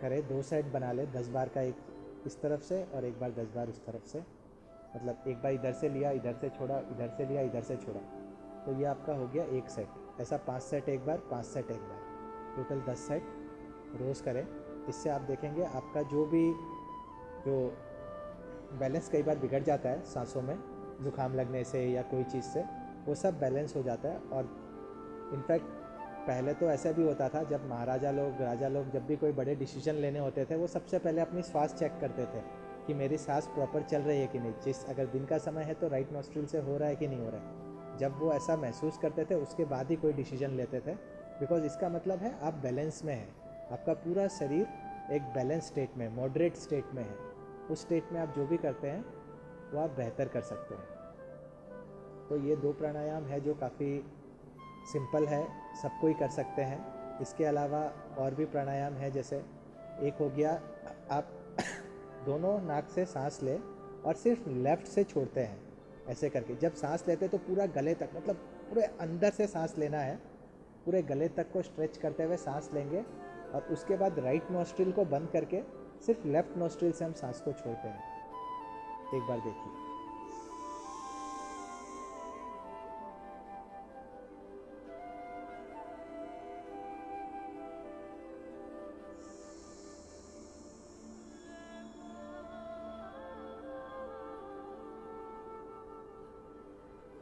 करें। 2 सेट बना ले, 10 बार का, एक इस तरफ से और एक बार 10 बार उस तरफ से। मतलब एक बार इधर से लिया, इधर से छोड़ा, इधर से लिया, इधर से छोड़ा। तो ये आपका हो गया 1 सेट। ऐसा 5 सेट एक बार, 5 सेट एक बार, टोटल 10 सेट रोज़ करें। इससे आप देखेंगे आपका जो बैलेंस कई बार बिगड़ जाता है सांसों में, जुकाम लगने से या कोई चीज़ से, वो सब बैलेंस हो जाता है। और इनफैक्ट पहले तो ऐसा भी होता था, जब महाराजा लोग, राजा लोग जब भी कोई बड़े डिसीजन लेने होते थे, वो सबसे पहले अपनी श्वास चेक करते थे कि मेरी सांस प्रॉपर चल रही है कि नहीं। अगर दिन का समय है तो राइट नॉस्ट्रिल से हो रहा है कि नहीं हो रहा है। जब वो ऐसा महसूस करते थे उसके बाद ही कोई डिसीजन लेते थे, बिकॉज इसका मतलब है आप बैलेंस में हैं। आपका पूरा शरीर एक बैलेंस स्टेट में, मॉडरेट स्टेट में है। उस स्टेट में आप जो भी करते हैं वो आप बेहतर कर सकते हैं। तो ये 2 प्राणायाम है जो काफ़ी सिंपल है, सब कोई कर सकते हैं। इसके अलावा और भी प्राणायाम है, जैसे एक हो गया, आप दोनों नाक से सांस लें और सिर्फ लेफ़्ट से छोड़ते हैं ऐसे करके। जब सांस लेते तो पूरा गले तक, मतलब पूरे अंदर से सांस लेना है, पूरे गले तक को स्ट्रेच करते हुए सांस लेंगे। और उसके बाद राइट नॉस्ट्रिल को बंद करके सिर्फ लेफ़्ट नॉस्ट्रिल से हम सांस को छोड़ते हैं। एक बार देखिए।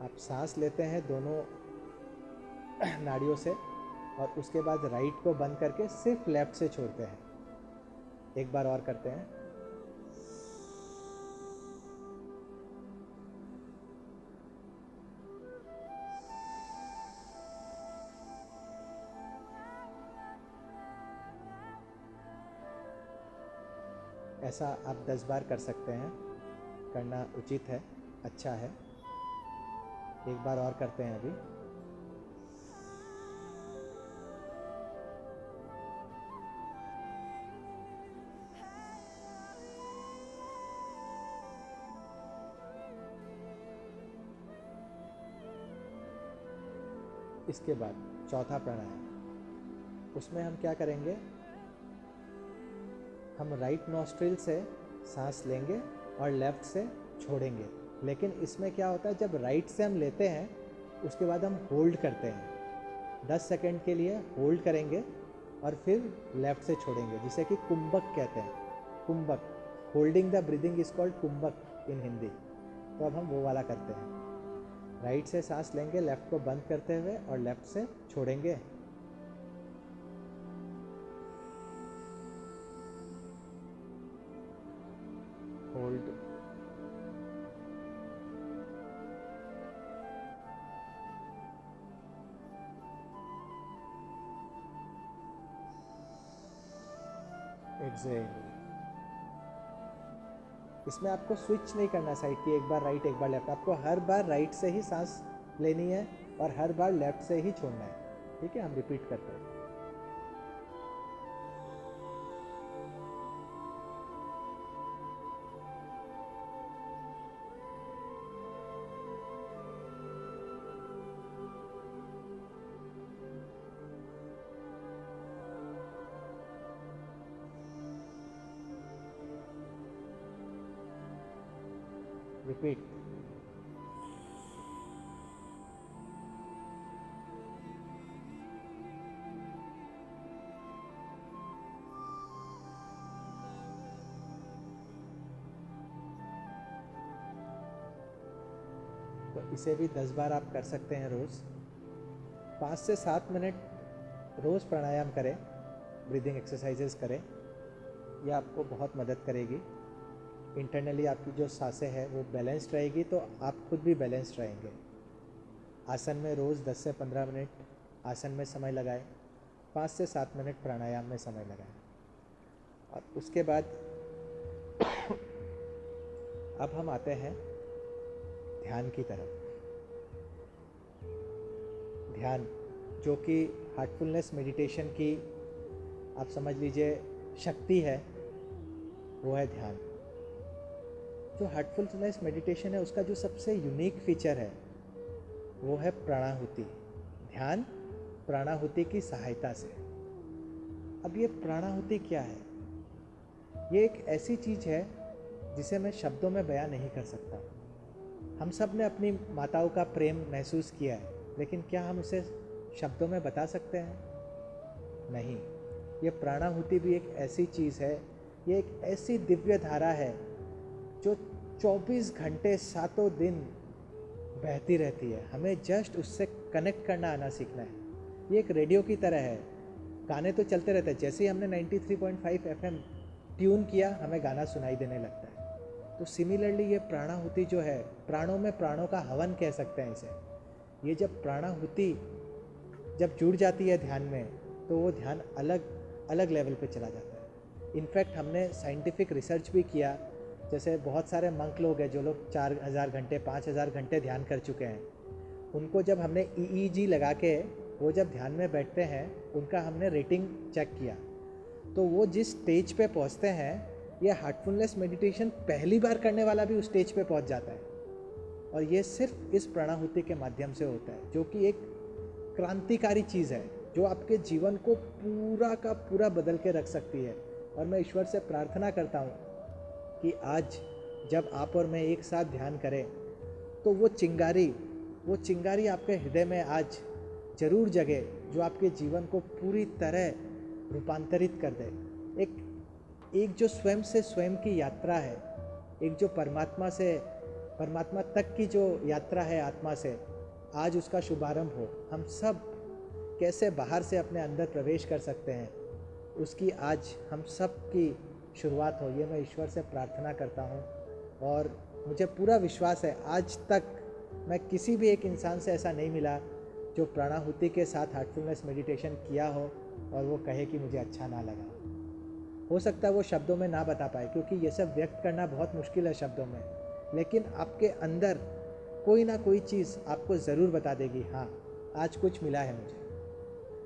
आप सांस लेते हैं दोनों नाड़ियों से और उसके बाद राइट को बंद करके सिर्फ लेफ्ट से छोड़ते हैं। एक बार और करते हैं। ऐसा आप 10 बार कर सकते हैं, करना उचित है, अच्छा है। एक बार और करते हैं अभी। इसके बाद चौथा प्राणायाम, उसमें हम क्या करेंगे, हम राइट नॉस्ट्रिल से सांस लेंगे और लेफ्ट से छोड़ेंगे। लेकिन इसमें क्या होता है, जब राइट से हम लेते हैं उसके बाद हम होल्ड करते हैं, 10 सेकंड के लिए होल्ड करेंगे और फिर लेफ्ट से छोड़ेंगे, जिसे कि कुंभक कहते हैं। Kumbhak, holding the breathing is called kumbhak in Hindi. तो अब हम वो वाला करते हैं, राइट से सांस लेंगे लेफ्ट को बंद करते हुए और लेफ्ट से छोड़ेंगे। Hold, Excel. इसमें आपको स्विच नहीं करना साइड की, एक बार राइट एक बार लेफ्ट, आपको हर बार राइट से ही सांस लेनी है और हर बार लेफ्ट से ही छोड़ना है। ठीक है, हम रिपीट करते हैं। रिपीट। तो इसे भी 10 बार आप कर सकते हैं रोज़। 5 से 7 मिनट रोज़ प्राणायाम करें, ब्रीदिंग एक्सरसाइजेस करें, यह आपको बहुत मदद करेगी। इंटरनली आपकी जो सांसें हैं वो बैलेंस्ड रहेगी, तो आप खुद भी बैलेंस्ड रहेंगे। आसन में रोज़ 10 से 15 मिनट आसन में समय लगाएं, 5 से 7 मिनट प्राणायाम में समय लगाएं। और उसके बाद अब हम आते हैं ध्यान की तरफ। ध्यान जो कि हार्टफुलनेस मेडिटेशन की आप समझ लीजिए शक्ति है, वो है ध्यान। जो हार्टफुलनेस मेडिटेशन है उसका जो सबसे यूनिक फीचर है वो है प्राणाहुति। ध्यान प्राणाहुति की सहायता से। अब ये प्राणाहुति क्या है? ये एक ऐसी चीज़ है जिसे मैं शब्दों में बयां नहीं कर सकता। हम सब ने अपनी माताओं का प्रेम महसूस किया है, लेकिन क्या हम उसे शब्दों में बता सकते हैं? नहीं। ये प्राणाहुति भी एक ऐसी चीज़ है, ये एक ऐसी दिव्य धारा है जो 24 घंटे 7 दिन बहती रहती है। हमें जस्ट उससे कनेक्ट करना आना सीखना है। ये एक रेडियो की तरह है, गाने तो चलते रहते हैं। जैसे ही हमने 93.5 FM ट्यून किया, हमें गाना सुनाई देने लगता है। तो सिमिलरली ये प्राणाहुति जो है, प्राणों में प्राणों का हवन कह सकते हैं इसे। ये जब प्राणाहुति जब जुड़ जाती है ध्यान में, तो वो ध्यान अलग अलग लेवल पे चला जाता है। इनफैक्ट हमने साइंटिफिक रिसर्च भी किया। जैसे बहुत सारे मंक लोग हैं जो लोग 4000 घंटे 5000 घंटे ध्यान कर चुके हैं, उनको जब हमने EEG लगा के वो जब ध्यान में बैठते हैं, उनका हमने रेटिंग चेक किया, तो वो जिस स्टेज पे पहुंचते हैं, ये हार्टफुलनेस मेडिटेशन पहली बार करने वाला भी उस स्टेज पे पहुंच जाता है। और ये सिर्फ इस प्राणाहुति के माध्यम से होता है, जो कि एक क्रांतिकारी चीज़ है जो आपके जीवन को पूरा का पूरा बदल के रख सकती है। और मैं ईश्वर से प्रार्थना करता हूँ कि आज जब आप और मैं एक साथ ध्यान करें, तो वो चिंगारी आपके हृदय में आज जरूर जगे, जो आपके जीवन को पूरी तरह रूपांतरित कर दे। एक जो स्वयं से स्वयं की यात्रा है, एक जो परमात्मा तक की जो यात्रा है आत्मा से, आज उसका शुभारंभ हो। हम सब कैसे बाहर से अपने अंदर प्रवेश कर सकते हैं, उसकी आज हम सब की शुरुआत हो, ये मैं ईश्वर से प्रार्थना करता हूँ। और मुझे पूरा विश्वास है, आज तक मैं किसी भी एक इंसान से ऐसा नहीं मिला जो प्राणाहुति के साथ हार्टफुलनेस मेडिटेशन किया हो और वो कहे कि मुझे अच्छा ना लगा। हो सकता है वो शब्दों में ना बता पाए, क्योंकि ये सब व्यक्त करना बहुत मुश्किल है शब्दों में, लेकिन आपके अंदर कोई ना कोई चीज़ आपको ज़रूर बता देगी, हाँ आज कुछ मिला है मुझे।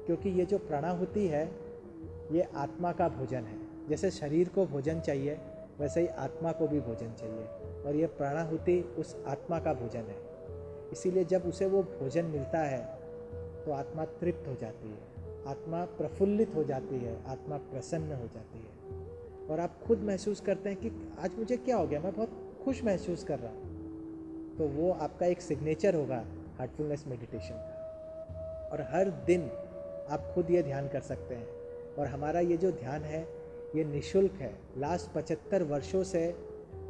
क्योंकि ये जो प्राणाहुति है, ये आत्मा का भोजन है। जैसे शरीर को भोजन चाहिए, वैसे ही आत्मा को भी भोजन चाहिए, और ये प्राणाहुति उस आत्मा का भोजन है। इसीलिए जब उसे वो भोजन मिलता है तो आत्मा तृप्त हो जाती है, आत्मा प्रफुल्लित हो जाती है, आत्मा प्रसन्न हो जाती है। और आप खुद महसूस करते हैं कि आज मुझे क्या हो गया, मैं बहुत खुश महसूस कर रहा हूँ। तो वो आपका एक सिग्नेचर होगा हार्टफुलनेस मेडिटेशन का। और हर दिन आप खुद ये ध्यान कर सकते हैं। और हमारा ये जो ध्यान है ये निःशुल्क है। लास्ट 75 वर्षों से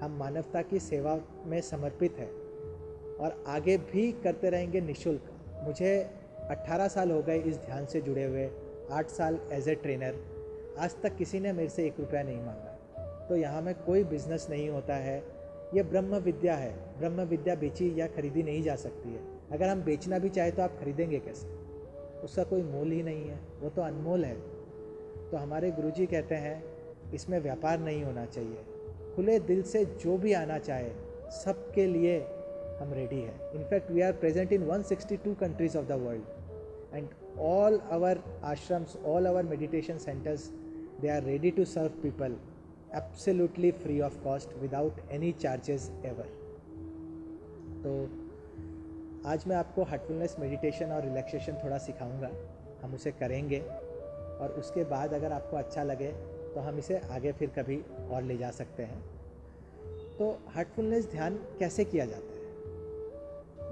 हम मानवता की सेवा में समर्पित है और आगे भी करते रहेंगे निःशुल्क। मुझे 18 साल हो गए इस ध्यान से जुड़े हुए, 8 साल एज ए ट्रेनर। आज तक किसी ने मेरे से 1 रुपया नहीं मांगा। तो यहाँ में कोई बिजनेस नहीं होता है, ये ब्रह्म विद्या है। ब्रह्म विद्या बेची या खरीदी नहीं जा सकती है। अगर हम बेचना भी चाहे तो आप खरीदेंगे कैसे? उसका कोई मोल ही नहीं है, वो तो अनमोल है। तो हमारे गुरुजी कहते हैं इसमें व्यापार नहीं होना चाहिए। खुले दिल से जो भी आना चाहे सबके लिए हम रेडी हैं। In fact we are present in 162 countries of the world and all our ashrams, all our meditation centers, they are ready to serve people absolutely free of cost without any charges ever. तो आज मैं आपको हार्टफुलनेस मेडिटेशन और रिलैक्सेशन थोड़ा सिखाऊंगा। हम उसे करेंगे और उसके बाद अगर आपको अच्छा लगे तो हम इसे आगे फिर कभी और ले जा सकते हैं। तो हार्टफुलनेस ध्यान कैसे किया जाता है?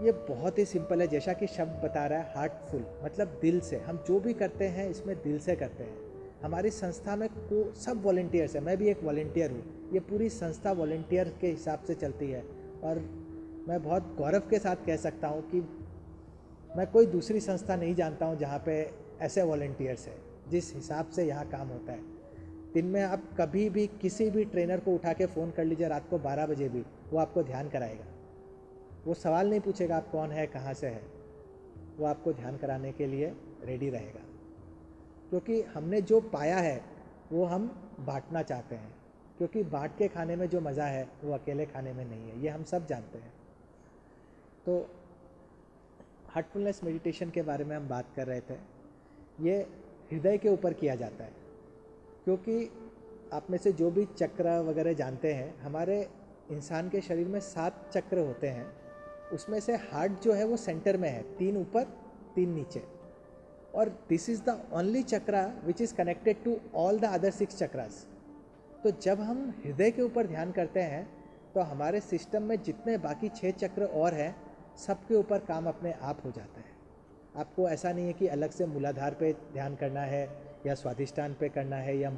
ये बहुत ही सिंपल है। जैसा कि शब्द बता रहा है, हार्टफुल मतलब दिल से। हम जो भी करते हैं इसमें दिल से करते हैं। हमारी संस्था में सब वॉलंटियर्स हैं, मैं भी एक वॉलंटियर हूँ। ये पूरी संस्था वॉलंटियर के हिसाब से चलती है और मैं बहुत गौरव के साथ कह सकता हूँ कि मैं कोई दूसरी संस्था नहीं जानता हूँ जहाँ पे ऐसे वॉलंटियर्स हैं। जिस हिसाब से यहाँ काम होता है, दिन में आप कभी भी किसी भी ट्रेनर को उठा के फ़ोन कर लीजिए, रात को 12 बजे भी, वो आपको ध्यान कराएगा। वो सवाल नहीं पूछेगा आप कौन है, कहाँ से है। वो आपको ध्यान कराने के लिए रेडी रहेगा। क्योंकि हमने जो पाया है वो हम बांटना चाहते हैं। क्योंकि बांट के खाने में जो मज़ा है वो अकेले खाने में नहीं है, ये हम सब जानते हैं। तो हार्टफुलनेस मेडिटेशन के बारे में हम बात कर रहे थे। ये हृदय के ऊपर किया जाता है। क्योंकि आप में से जो भी चक्र वगैरह जानते हैं, हमारे इंसान के शरीर में 7 चक्र होते हैं। उसमें से हार्ट जो है वो सेंटर में है, 3 ऊपर 3 नीचे। और this is the only chakra which is connected to all the other 6 chakras. तो जब हम हृदय के ऊपर ध्यान करते हैं तो हमारे सिस्टम में जितने बाकी 6 चक्र और हैं, सबके ऊपर काम अपने आप हो जाता है। आपको ऐसा नहीं है कि अलग से मूलाधार पे ध्यान करना है या स्वादिष्टान पे करना है या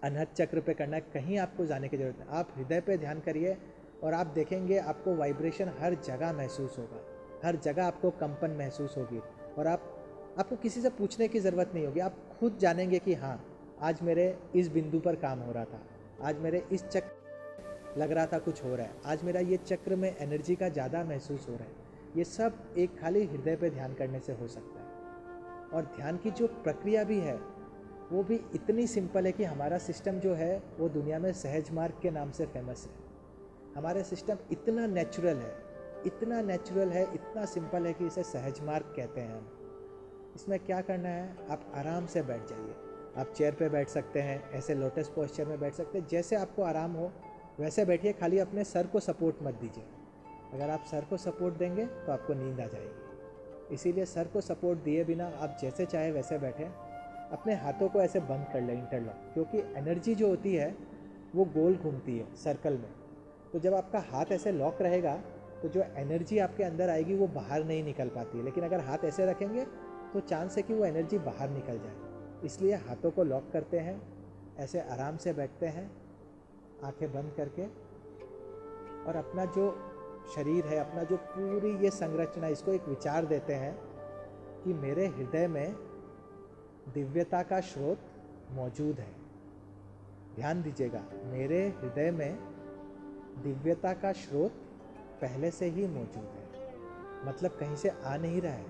अनहद चक्र पे करना है। कहीं आपको जाने की ज़रूरत नहीं। आप हृदय पे ध्यान करिए और आप देखेंगे आपको वाइब्रेशन हर जगह महसूस होगा। हर जगह आपको कंपन महसूस होगी और आपको किसी से पूछने की ज़रूरत नहीं होगी। आप खुद जानेंगे कि हाँ, आज मेरे इस बिंदु पर काम हो रहा था, आज मेरे इस चक्र लग रहा था कुछ हो रहा है, आज मेरा ये चक्र में एनर्जी का ज़्यादा महसूस हो रहा है। ये सब एक खाली हृदय पे ध्यान करने से हो सकता है। और ध्यान की जो प्रक्रिया भी है वो भी इतनी सिंपल है कि हमारा सिस्टम जो है वो दुनिया में सहज मार्ग के नाम से फेमस है। हमारा सिस्टम इतना नेचुरल है, इतना नेचुरल है, इतना सिंपल है कि इसे सहज मार्ग कहते हैं हम। इसमें क्या करना है, आप आराम से बैठ जाइए। आप चेयर पे बैठ सकते हैं, ऐसे लोटस पोस्चर में बैठ सकते हैं, जैसे आपको आराम हो वैसे बैठिए। खाली अपने सर को सपोर्ट मत दीजिए। अगर आप सर को सपोर्ट देंगे तो आपको नींद आ जाएगी। इसीलिए सर को सपोर्ट दिए बिना आप जैसे चाहे वैसे बैठें। अपने हाथों को ऐसे बंद कर लें, इंटरलॉक, क्योंकि एनर्जी जो होती है वो गोल घूमती है सर्कल में। तो जब आपका हाथ ऐसे लॉक रहेगा तो जो एनर्जी आपके अंदर आएगी वो बाहर नहीं निकल पाती है। लेकिन अगर हाथ ऐसे रखेंगे तो चांस है कि वो एनर्जी बाहर निकल जाए। इसलिए हाथों को लॉक करते हैं, ऐसे आराम से बैठते हैं आंखें बंद करके, और अपना जो शरीर है, अपना जो पूरी ये संरचना, इसको एक विचार देते हैं कि मेरे हृदय में दिव्यता का स्रोत मौजूद है। ध्यान दीजिएगा, मेरे हृदय में दिव्यता का स्रोत पहले से ही मौजूद है। मतलब कहीं से आ नहीं रहा है,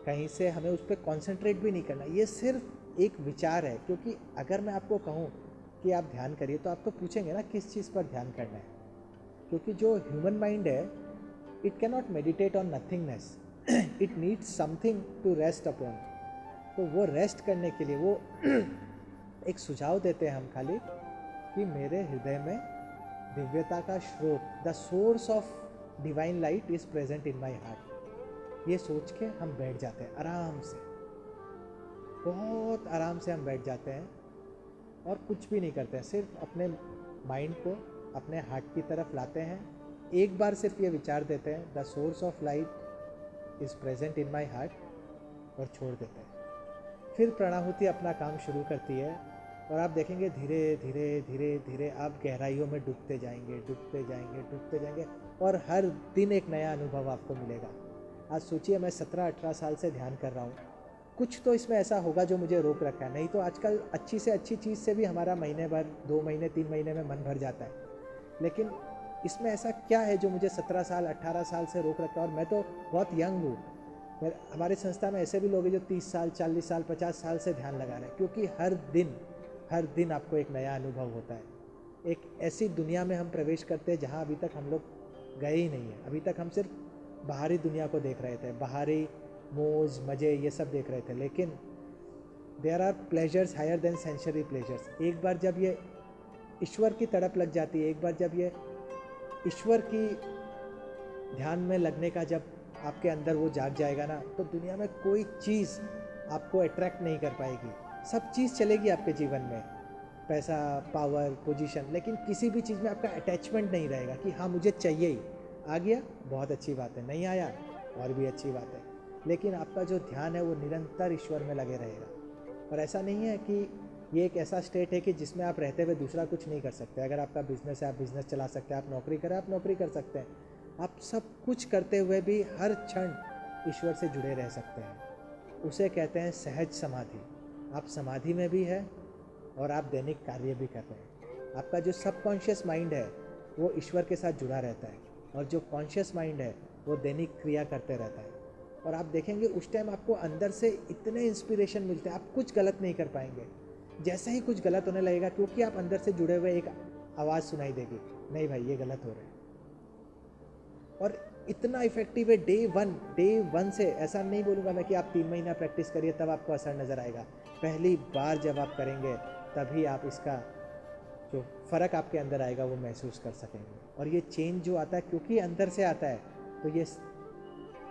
कहीं से हमें उस पर कॉन्सेंट्रेट भी नहीं करना। ये सिर्फ एक विचार है। क्योंकि अगर मैं आपको कहूँ कि आप ध्यान करिए तो आप तो पूछेंगे ना किस चीज़ पर ध्यान करना है। क्योंकि जो ह्यूमन माइंड है, it can not meditate on nothingness, it needs something to rest upon. तो वो रेस्ट करने के लिए वो एक सुझाव देते हैं हम खाली कि मेरे हृदय में दिव्यता का स्रोत, the source of divine light is present in my heart. ये सोच के हम बैठ जाते हैं आराम से, बहुत आराम से हम बैठ जाते हैं और कुछ भी नहीं करते हैं। सिर्फ अपने माइंड को अपने हार्ट की तरफ लाते हैं, एक बार सिर्फ ये विचार देते हैं the source of light is present in my heart, और छोड़ देते हैं। फिर प्राणाहुति अपना काम शुरू करती है और आप देखेंगे धीरे धीरे धीरे धीरे आप गहराइयों में डूबते जाएंगे, डूबते जाएंगे, डूबते जाएंगे, और हर दिन एक नया अनुभव आपको मिलेगा। आज सोचिए मैं 17-18 साल से ध्यान कर रहा हूँ, कुछ तो इसमें ऐसा होगा जो मुझे रोक रखा है, नहीं तो आजकल अच्छी से अच्छी चीज़ से भी हमारा महीने भर, 2 महीने, 3 महीने में मन भर जाता है। लेकिन इसमें ऐसा क्या है जो मुझे 17 साल 18 साल से रोक रखा है? और मैं तो बहुत यंग हूँ। हमारी संस्था में ऐसे भी लोग हैं जो 30 साल, 40 साल, 50 साल से ध्यान लगा रहे हैं, क्योंकि हर दिन आपको एक नया अनुभव होता है। एक ऐसी दुनिया में हम प्रवेश करते हैं जहाँ अभी तक हम लोग गए ही नहीं हैं। अभी तक हम सिर्फ बाहरी दुनिया को देख रहे थे, बाहरी मौज मज़े ये सब देख रहे थे, लेकिन there are pleasures higher than sensory pleasures. एक बार जब ये ईश्वर की तड़प लग जाती है, एक बार जब ये ईश्वर की ध्यान में लगने का जब आपके अंदर वो जाग जाएगा ना, तो दुनिया में कोई चीज़ आपको अट्रैक्ट नहीं कर पाएगी। सब चीज़ चलेगी आपके जीवन में, पैसा, पावर, पोजीशन, लेकिन किसी भी चीज़ में आपका अटैचमेंट नहीं रहेगा कि हाँ मुझे चाहिए ही। आ गया बहुत अच्छी बात है, नहीं आया और भी अच्छी बात है, लेकिन आपका जो ध्यान है वो निरंतर ईश्वर में लगे रहेगा। और ऐसा नहीं है कि ये एक ऐसा स्टेट है कि जिसमें आप रहते हुए दूसरा कुछ नहीं कर सकते। अगर आपका बिजनेस है, आप बिजनेस चला सकते हैं, आप नौकरी करें, आप नौकरी कर सकते हैं, आप सब कुछ करते हुए भी हर क्षण ईश्वर से जुड़े रह सकते हैं। उसे कहते हैं सहज समाधि। आप समाधि में भी है और आप दैनिक कार्य भी कर रहे हैं। आपका जो सबकॉन्शियस माइंड है वो ईश्वर के साथ जुड़ा रहता है, और जो कॉन्शियस माइंड है वो दैनिक क्रिया करते रहता है। और आप देखेंगे उस टाइम आपको अंदर से इतने इंस्पिरेशन मिलते हैं, आप कुछ गलत नहीं कर पाएंगे। जैसे ही कुछ गलत होने लगेगा, क्योंकि आप अंदर से जुड़े हुए, एक आवाज़ सुनाई देगी, नहीं भाई ये गलत हो रहा है। और इतना इफेक्टिव है डे वन से। ऐसा नहीं बोलूँगा मैं कि आप 3 महीना प्रैक्टिस करिए तब आपको असर नज़र आएगा। पहली बार जब आप करेंगे तभी आप इसका जो फ़र्क आपके अंदर आएगा वो महसूस कर सकेंगे। और ये चेंज जो आता है, क्योंकि अंदर से आता है, तो ये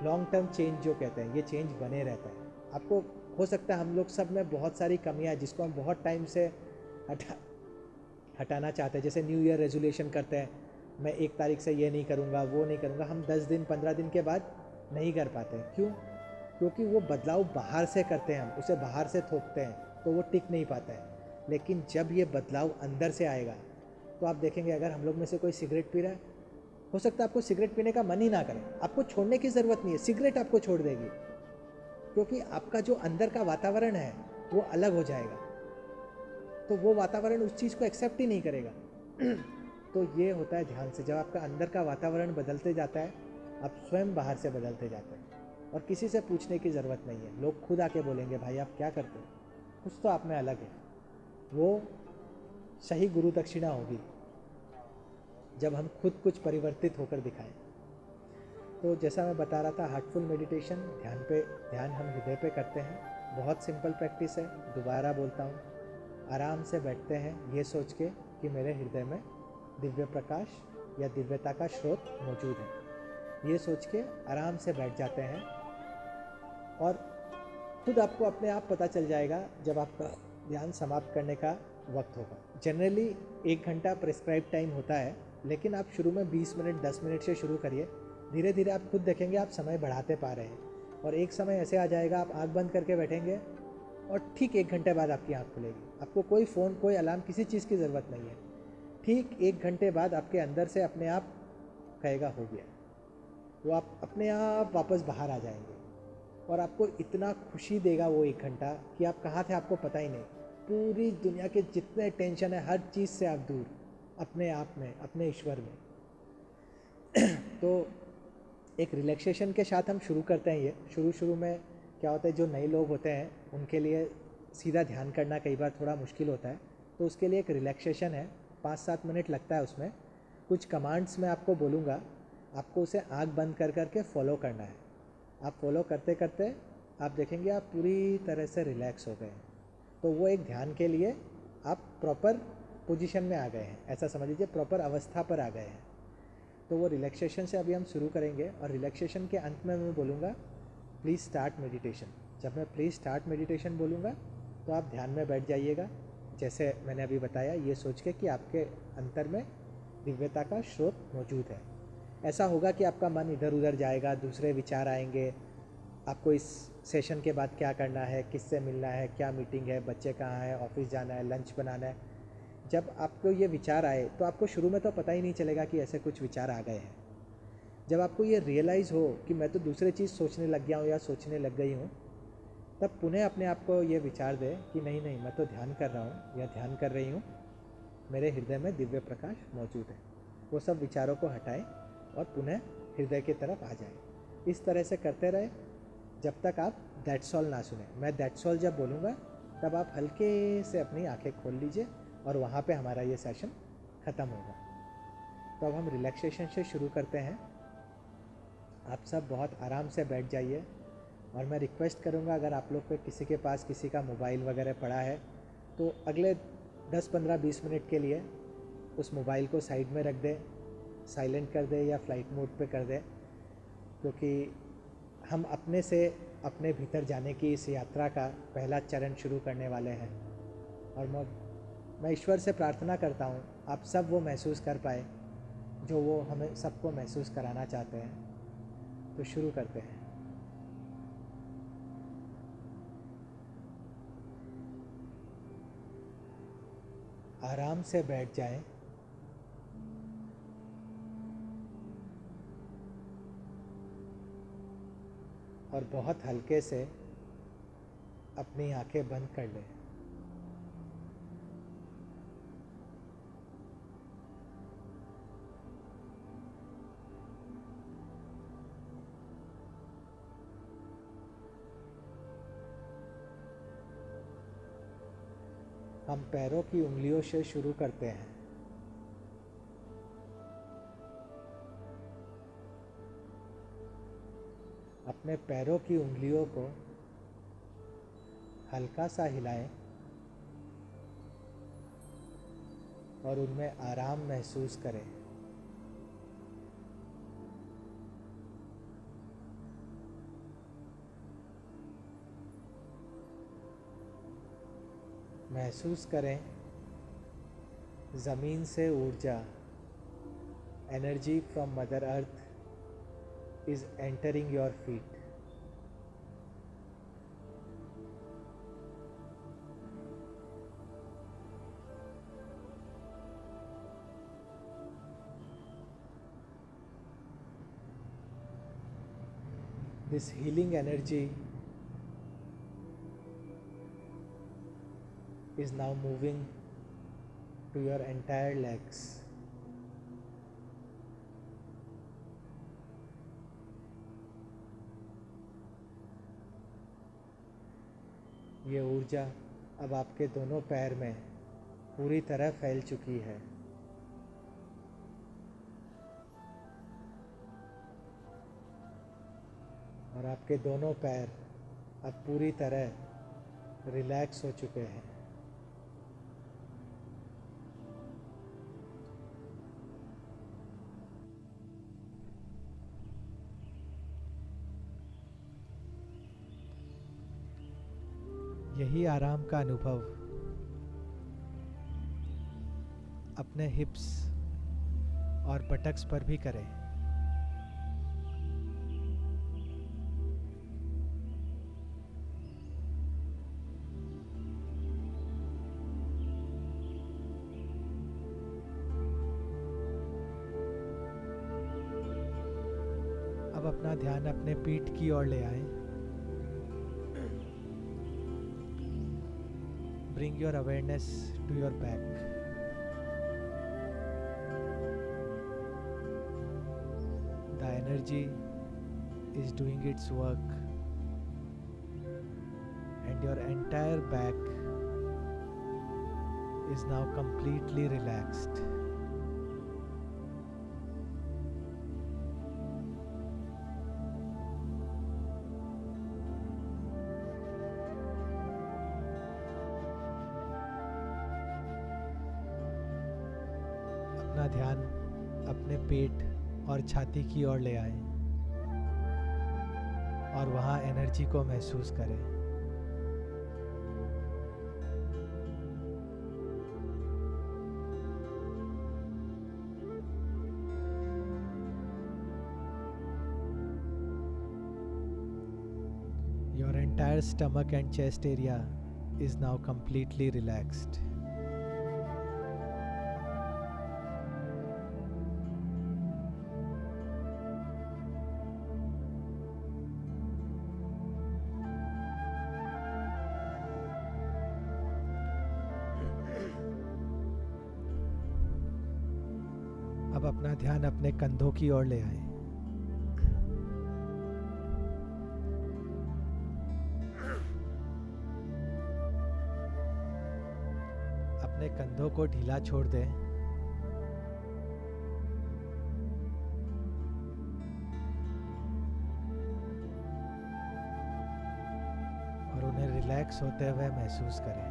लॉन्ग टर्म चेंज जो कहते हैं, ये चेंज बने रहता है। आपको हो सकता है हम लोग सब में बहुत सारी कमियां जिसको हम बहुत टाइम से हटाना चाहते हैं। जैसे न्यू ईयर रेजोल्यूशन करते हैं, मैं 1 तारीख से ये नहीं करूँगा, वो नहीं करूँगा, हम 10 दिन 15 दिन के बाद नहीं कर पाते हैं। क्यों? क्योंकि वो बदलाव बाहर से करते हैं, हम उसे बाहर से थोपते हैं, तो वो टिक नहीं पाता है। लेकिन जब ये बदलाव अंदर से आएगा तो आप देखेंगे, अगर हम लोग में से कोई सिगरेट पी रहा है, हो सकता है आपको सिगरेट पीने का मन ही ना करे, आपको छोड़ने की ज़रूरत नहीं है, सिगरेट आपको छोड़ देगी, क्योंकि आपका जो अंदर का वातावरण है वो अलग हो जाएगा। तो वो वातावरण उस चीज़ को एक्सेप्ट ही नहीं करेगा। तो ये होता है ध्यान से। जब आपका अंदर का वातावरण बदलते जाता है, आप स्वयं बाहर से बदलते जाते हैं, और किसी से पूछने की ज़रूरत नहीं है। लोग खुद आके बोलेंगे भाई आप क्या करते हो, कुछ तो आप में अलग है। वो सही गुरु दक्षिणा होगी जब हम खुद कुछ परिवर्तित होकर दिखाएं। तो जैसा मैं बता रहा था, हार्टफुल मेडिटेशन, ध्यान हम हृदय पे करते हैं। बहुत सिंपल प्रैक्टिस है, दोबारा बोलता हूँ। आराम से बैठते हैं ये सोच के कि मेरे हृदय में दिव्य प्रकाश या दिव्यता का स्रोत मौजूद है। ये सोच के आराम से बैठ जाते हैं, और खुद आपको अपने आप पता चल जाएगा जब आपका ध्यान समाप्त करने का वक्त होगा। जनरली 1 घंटा प्रिस्क्राइब टाइम होता है, लेकिन आप शुरू में 20 मिनट 10 मिनट से शुरू करिए। धीरे धीरे आप खुद देखेंगे आप समय बढ़ाते पा रहे हैं, और एक समय ऐसे आ जाएगा आप आँख बंद करके बैठेंगे और ठीक 1 घंटे बाद आपकी आँख खुलेगी। आपको कोई फ़ोन, कोई अलार्म, किसी चीज़ की ज़रूरत नहीं है। ठीक 1 घंटे बाद आपके अंदर से अपने आप कहेगा हो गया, वो आप अपने आप वापस बाहर आ जाएंगे, और आपको इतना खुशी देगा वो 1 घंटा कि आप कहाँ थे आपको पता ही नहीं। पूरी दुनिया के जितने टेंशन है, हर चीज़ से आप दूर, अपने आप में, अपने ईश्वर में। तो एक रिलैक्सेशन के साथ हम शुरू करते हैं। ये शुरू में क्या होता है, जो नए लोग होते हैं उनके लिए सीधा ध्यान करना कई बार थोड़ा मुश्किल होता है, तो उसके लिए एक रिलैक्सेशन है, 5-7 मिनट लगता है। उसमें कुछ कमांड्स मैं आपको बोलूँगा, आपको उसे आँख बंद कर करके फॉलो करना है। आप फॉलो करते करते आप देखेंगे आप पूरी तरह से रिलैक्स हो गए हैं। तो वो एक ध्यान के लिए आप प्रॉपर पोजीशन में आ गए हैं, ऐसा समझ लीजिए, प्रॉपर अवस्था पर आ गए हैं। तो वो रिलैक्सेशन से अभी हम शुरू करेंगे, और रिलैक्सेशन के अंत में मैं बोलूँगा प्लीज़ स्टार्ट मेडिटेशन। जब मैं प्लीज़ स्टार्ट मेडिटेशन बोलूँगा तो आप ध्यान में बैठ जाइएगा, जैसे मैंने अभी बताया, ये सोच के कि आपके अंतर में दिव्यता का स्रोत मौजूद है। ऐसा होगा कि आपका मन इधर उधर जाएगा, दूसरे विचार आएंगे, आपको इस सेशन के बाद क्या करना है, किससे मिलना है, क्या मीटिंग है, बच्चे कहाँ हैं, ऑफिस जाना है, लंच बनाना है। जब आपको ये विचार आए तो आपको शुरू में तो पता ही नहीं चलेगा कि ऐसे कुछ विचार आ गए हैं। जब आपको ये रियलाइज़ हो कि मैं तो दूसरी चीज़ सोचने लग गया हूँ या सोचने लग गई हूँ, तब पुनः अपने आप को ये विचार दे कि नहीं नहीं, मैं तो ध्यान कर रहा हूँ या ध्यान कर रही हूँ, मेरे हृदय में दिव्य प्रकाश मौजूद है। वो सब विचारों को हटाएं और पुनः हृदय की तरफ आ जाएं। इस तरह से करते रहे जब तक आप दैट्स ऑल ना सुने। मैं दैट्स ऑल जब बोलूँगा तब आप हल्के से अपनी आंखें खोल लीजिए और वहाँ पे हमारा ये सेशन ख़त्म होगा। तो अब हम रिलैक्सेशन से शुरू करते हैं। आप सब बहुत आराम से बैठ जाइए और मैं रिक्वेस्ट करूँगा, अगर आप लोग पे किसी के पास किसी का मोबाइल वगैरह पड़ा है तो अगले 10-15-20 मिनट के लिए उस मोबाइल को साइड में रख दें, साइलेंट कर दें या फ्लाइट मोड पे कर दें, क्योंकि हम अपने से अपने भीतर जाने की इस यात्रा का पहला चरण शुरू करने वाले हैं। और मैं ईश्वर से प्रार्थना करता हूँ आप सब वो महसूस कर पाए जो वो हमें सबको महसूस कराना चाहते हैं। तो शुरू करते हैं। आराम से बैठ जाएं। और बहुत हल्के से अपनी आंखें बंद कर लें। हम पैरों की उंगलियों से शुरू करते हैं। अपने पैरों की उंगलियों को हल्का सा हिलाएं और उनमें आराम महसूस करें। महसूस करें ज़मीन से ऊर्जा, energy from mother earth is entering your feet. This healing energy is now moving to your entire legs. ये ऊर्जा अब आपके दोनों पैर में पूरी तरह फैल चुकी है। और आपके दोनों पैर अब पूरी तरह रिलैक्स हो चुके हैं। यही आराम का अनुभव अपने हिप्स और बटक्स पर भी करें। अब अपना ध्यान अपने पीठ की ओर ले आएं। Bring your awareness to your back. The energy is doing its work and your entire back is now completely relaxed. अपना ध्यान अपने पेट और छाती की ओर ले आएं और वहाँ एनर्जी को महसूस करें। entire stomach and chest area is now completely relaxed. अब अपना ध्यान अपने कंधों की ओर ले आए। अपने कंधों को ढीला छोड़ दें और उन्हें रिलैक्स होते हुए महसूस करें।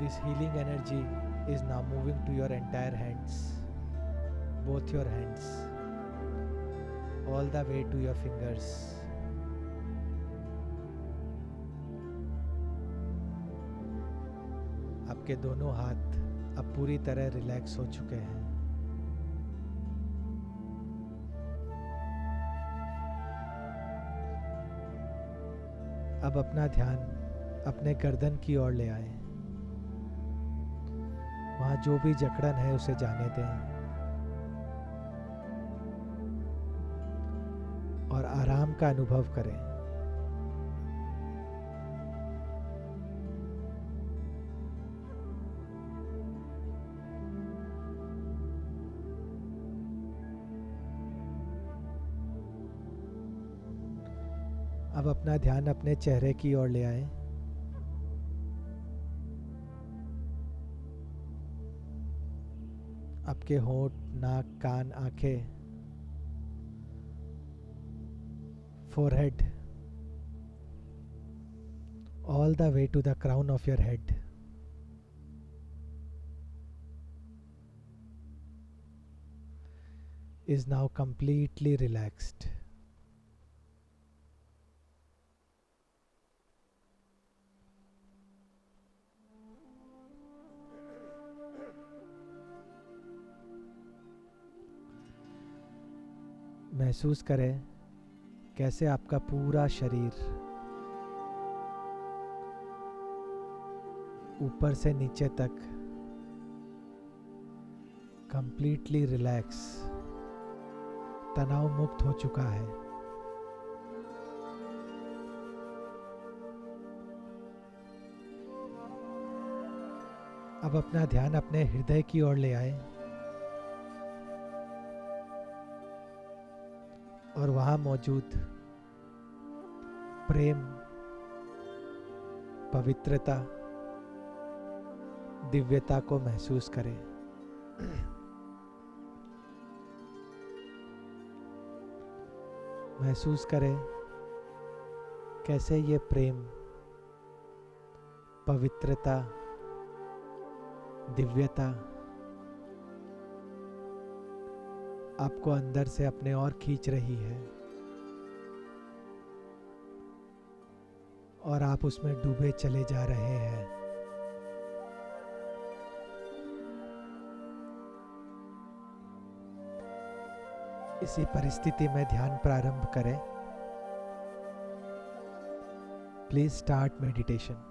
This healing energy is now moving to your entire hands, both your hands, all the way to your fingers. आपके दोनों हाथ अब पूरी तरह रिलैक्स हो चुके हैं। अब अपना ध्यान अपने गर्दन की ओर ले आए। वहाँ जो भी जकड़न है उसे जाने दें और आराम का अनुभव करें। अब अपना ध्यान अपने चेहरे की ओर ले आए। आपके होंठ, नाक, कान, आंखें, forehead, all the way to the crown of your head. Is now completely relaxed. महसूस करें कैसे आपका पूरा शरीर ऊपर से नीचे तक कंप्लीटली रिलैक्स, तनाव मुक्त हो चुका है। अब अपना ध्यान अपने हृदय की ओर ले आए और वहाँ मौजूद प्रेम, पवित्रता, दिव्यता को महसूस करें। महसूस करें कैसे ये प्रेम, पवित्रता, दिव्यता आपको अंदर से अपने ओर खींच रही है और आप उसमें डूबे चले जा रहे हैं। इसी परिस्थिति में ध्यान प्रारंभ करें। Please start meditation.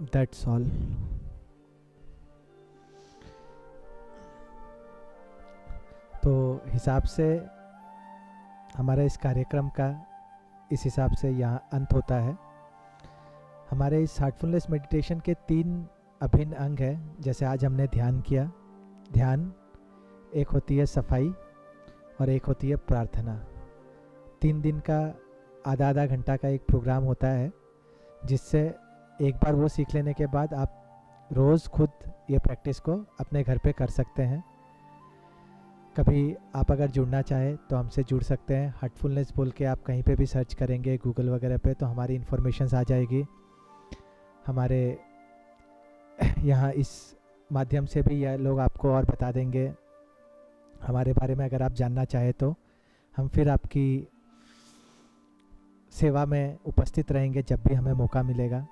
That's all. तो हिसाब से हमारे इस कार्यक्रम का इस हिसाब से यहाँ अंत होता है। हमारे इस हार्टफुलनेस मेडिटेशन के 3 अभिन्न अंग हैं। जैसे आज हमने ध्यान किया, ध्यान एक होती है सफाई और एक होती है प्रार्थना। 3 दिन का आधा आधा घंटा का एक प्रोग्राम होता है, जिससे एक बार वो सीख लेने के बाद आप रोज़ खुद ये प्रैक्टिस को अपने घर पे कर सकते हैं। कभी आप अगर जुड़ना चाहें तो हमसे जुड़ सकते हैं। हार्टफुलनेस बोल के आप कहीं पे भी सर्च करेंगे गूगल वगैरह पे तो हमारी इन्फॉर्मेशंस आ जाएगी। हमारे यहाँ इस माध्यम से भी यह लोग आपको और बता देंगे हमारे बारे में। अगर आप जानना चाहें तो हम फिर आपकी सेवा में उपस्थित रहेंगे जब भी हमें मौका मिलेगा।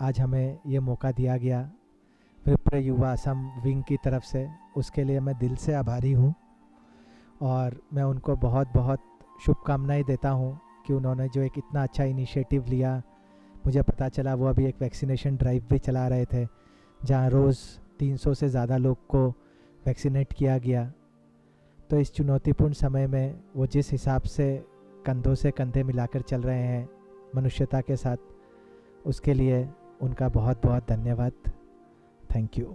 आज हमें ये मौका दिया गया विप्र युवा असम विंग की तरफ से, उसके लिए मैं दिल से आभारी हूँ और मैं उनको बहुत बहुत शुभकामनाएं देता हूँ कि उन्होंने जो एक इतना अच्छा इनिशिएटिव लिया। मुझे पता चला वो अभी एक वैक्सीनेशन ड्राइव भी चला रहे थे, जहाँ रोज़ 300 से ज़्यादा लोग को वैक्सीनेट किया गया। तो इस चुनौतीपूर्ण समय में वो जिस हिसाब से कंधों से कंधे मिलाकर चल रहे हैं मनुष्यता के साथ, उसके लिए उनका बहुत बहुत धन्यवाद। Thank you.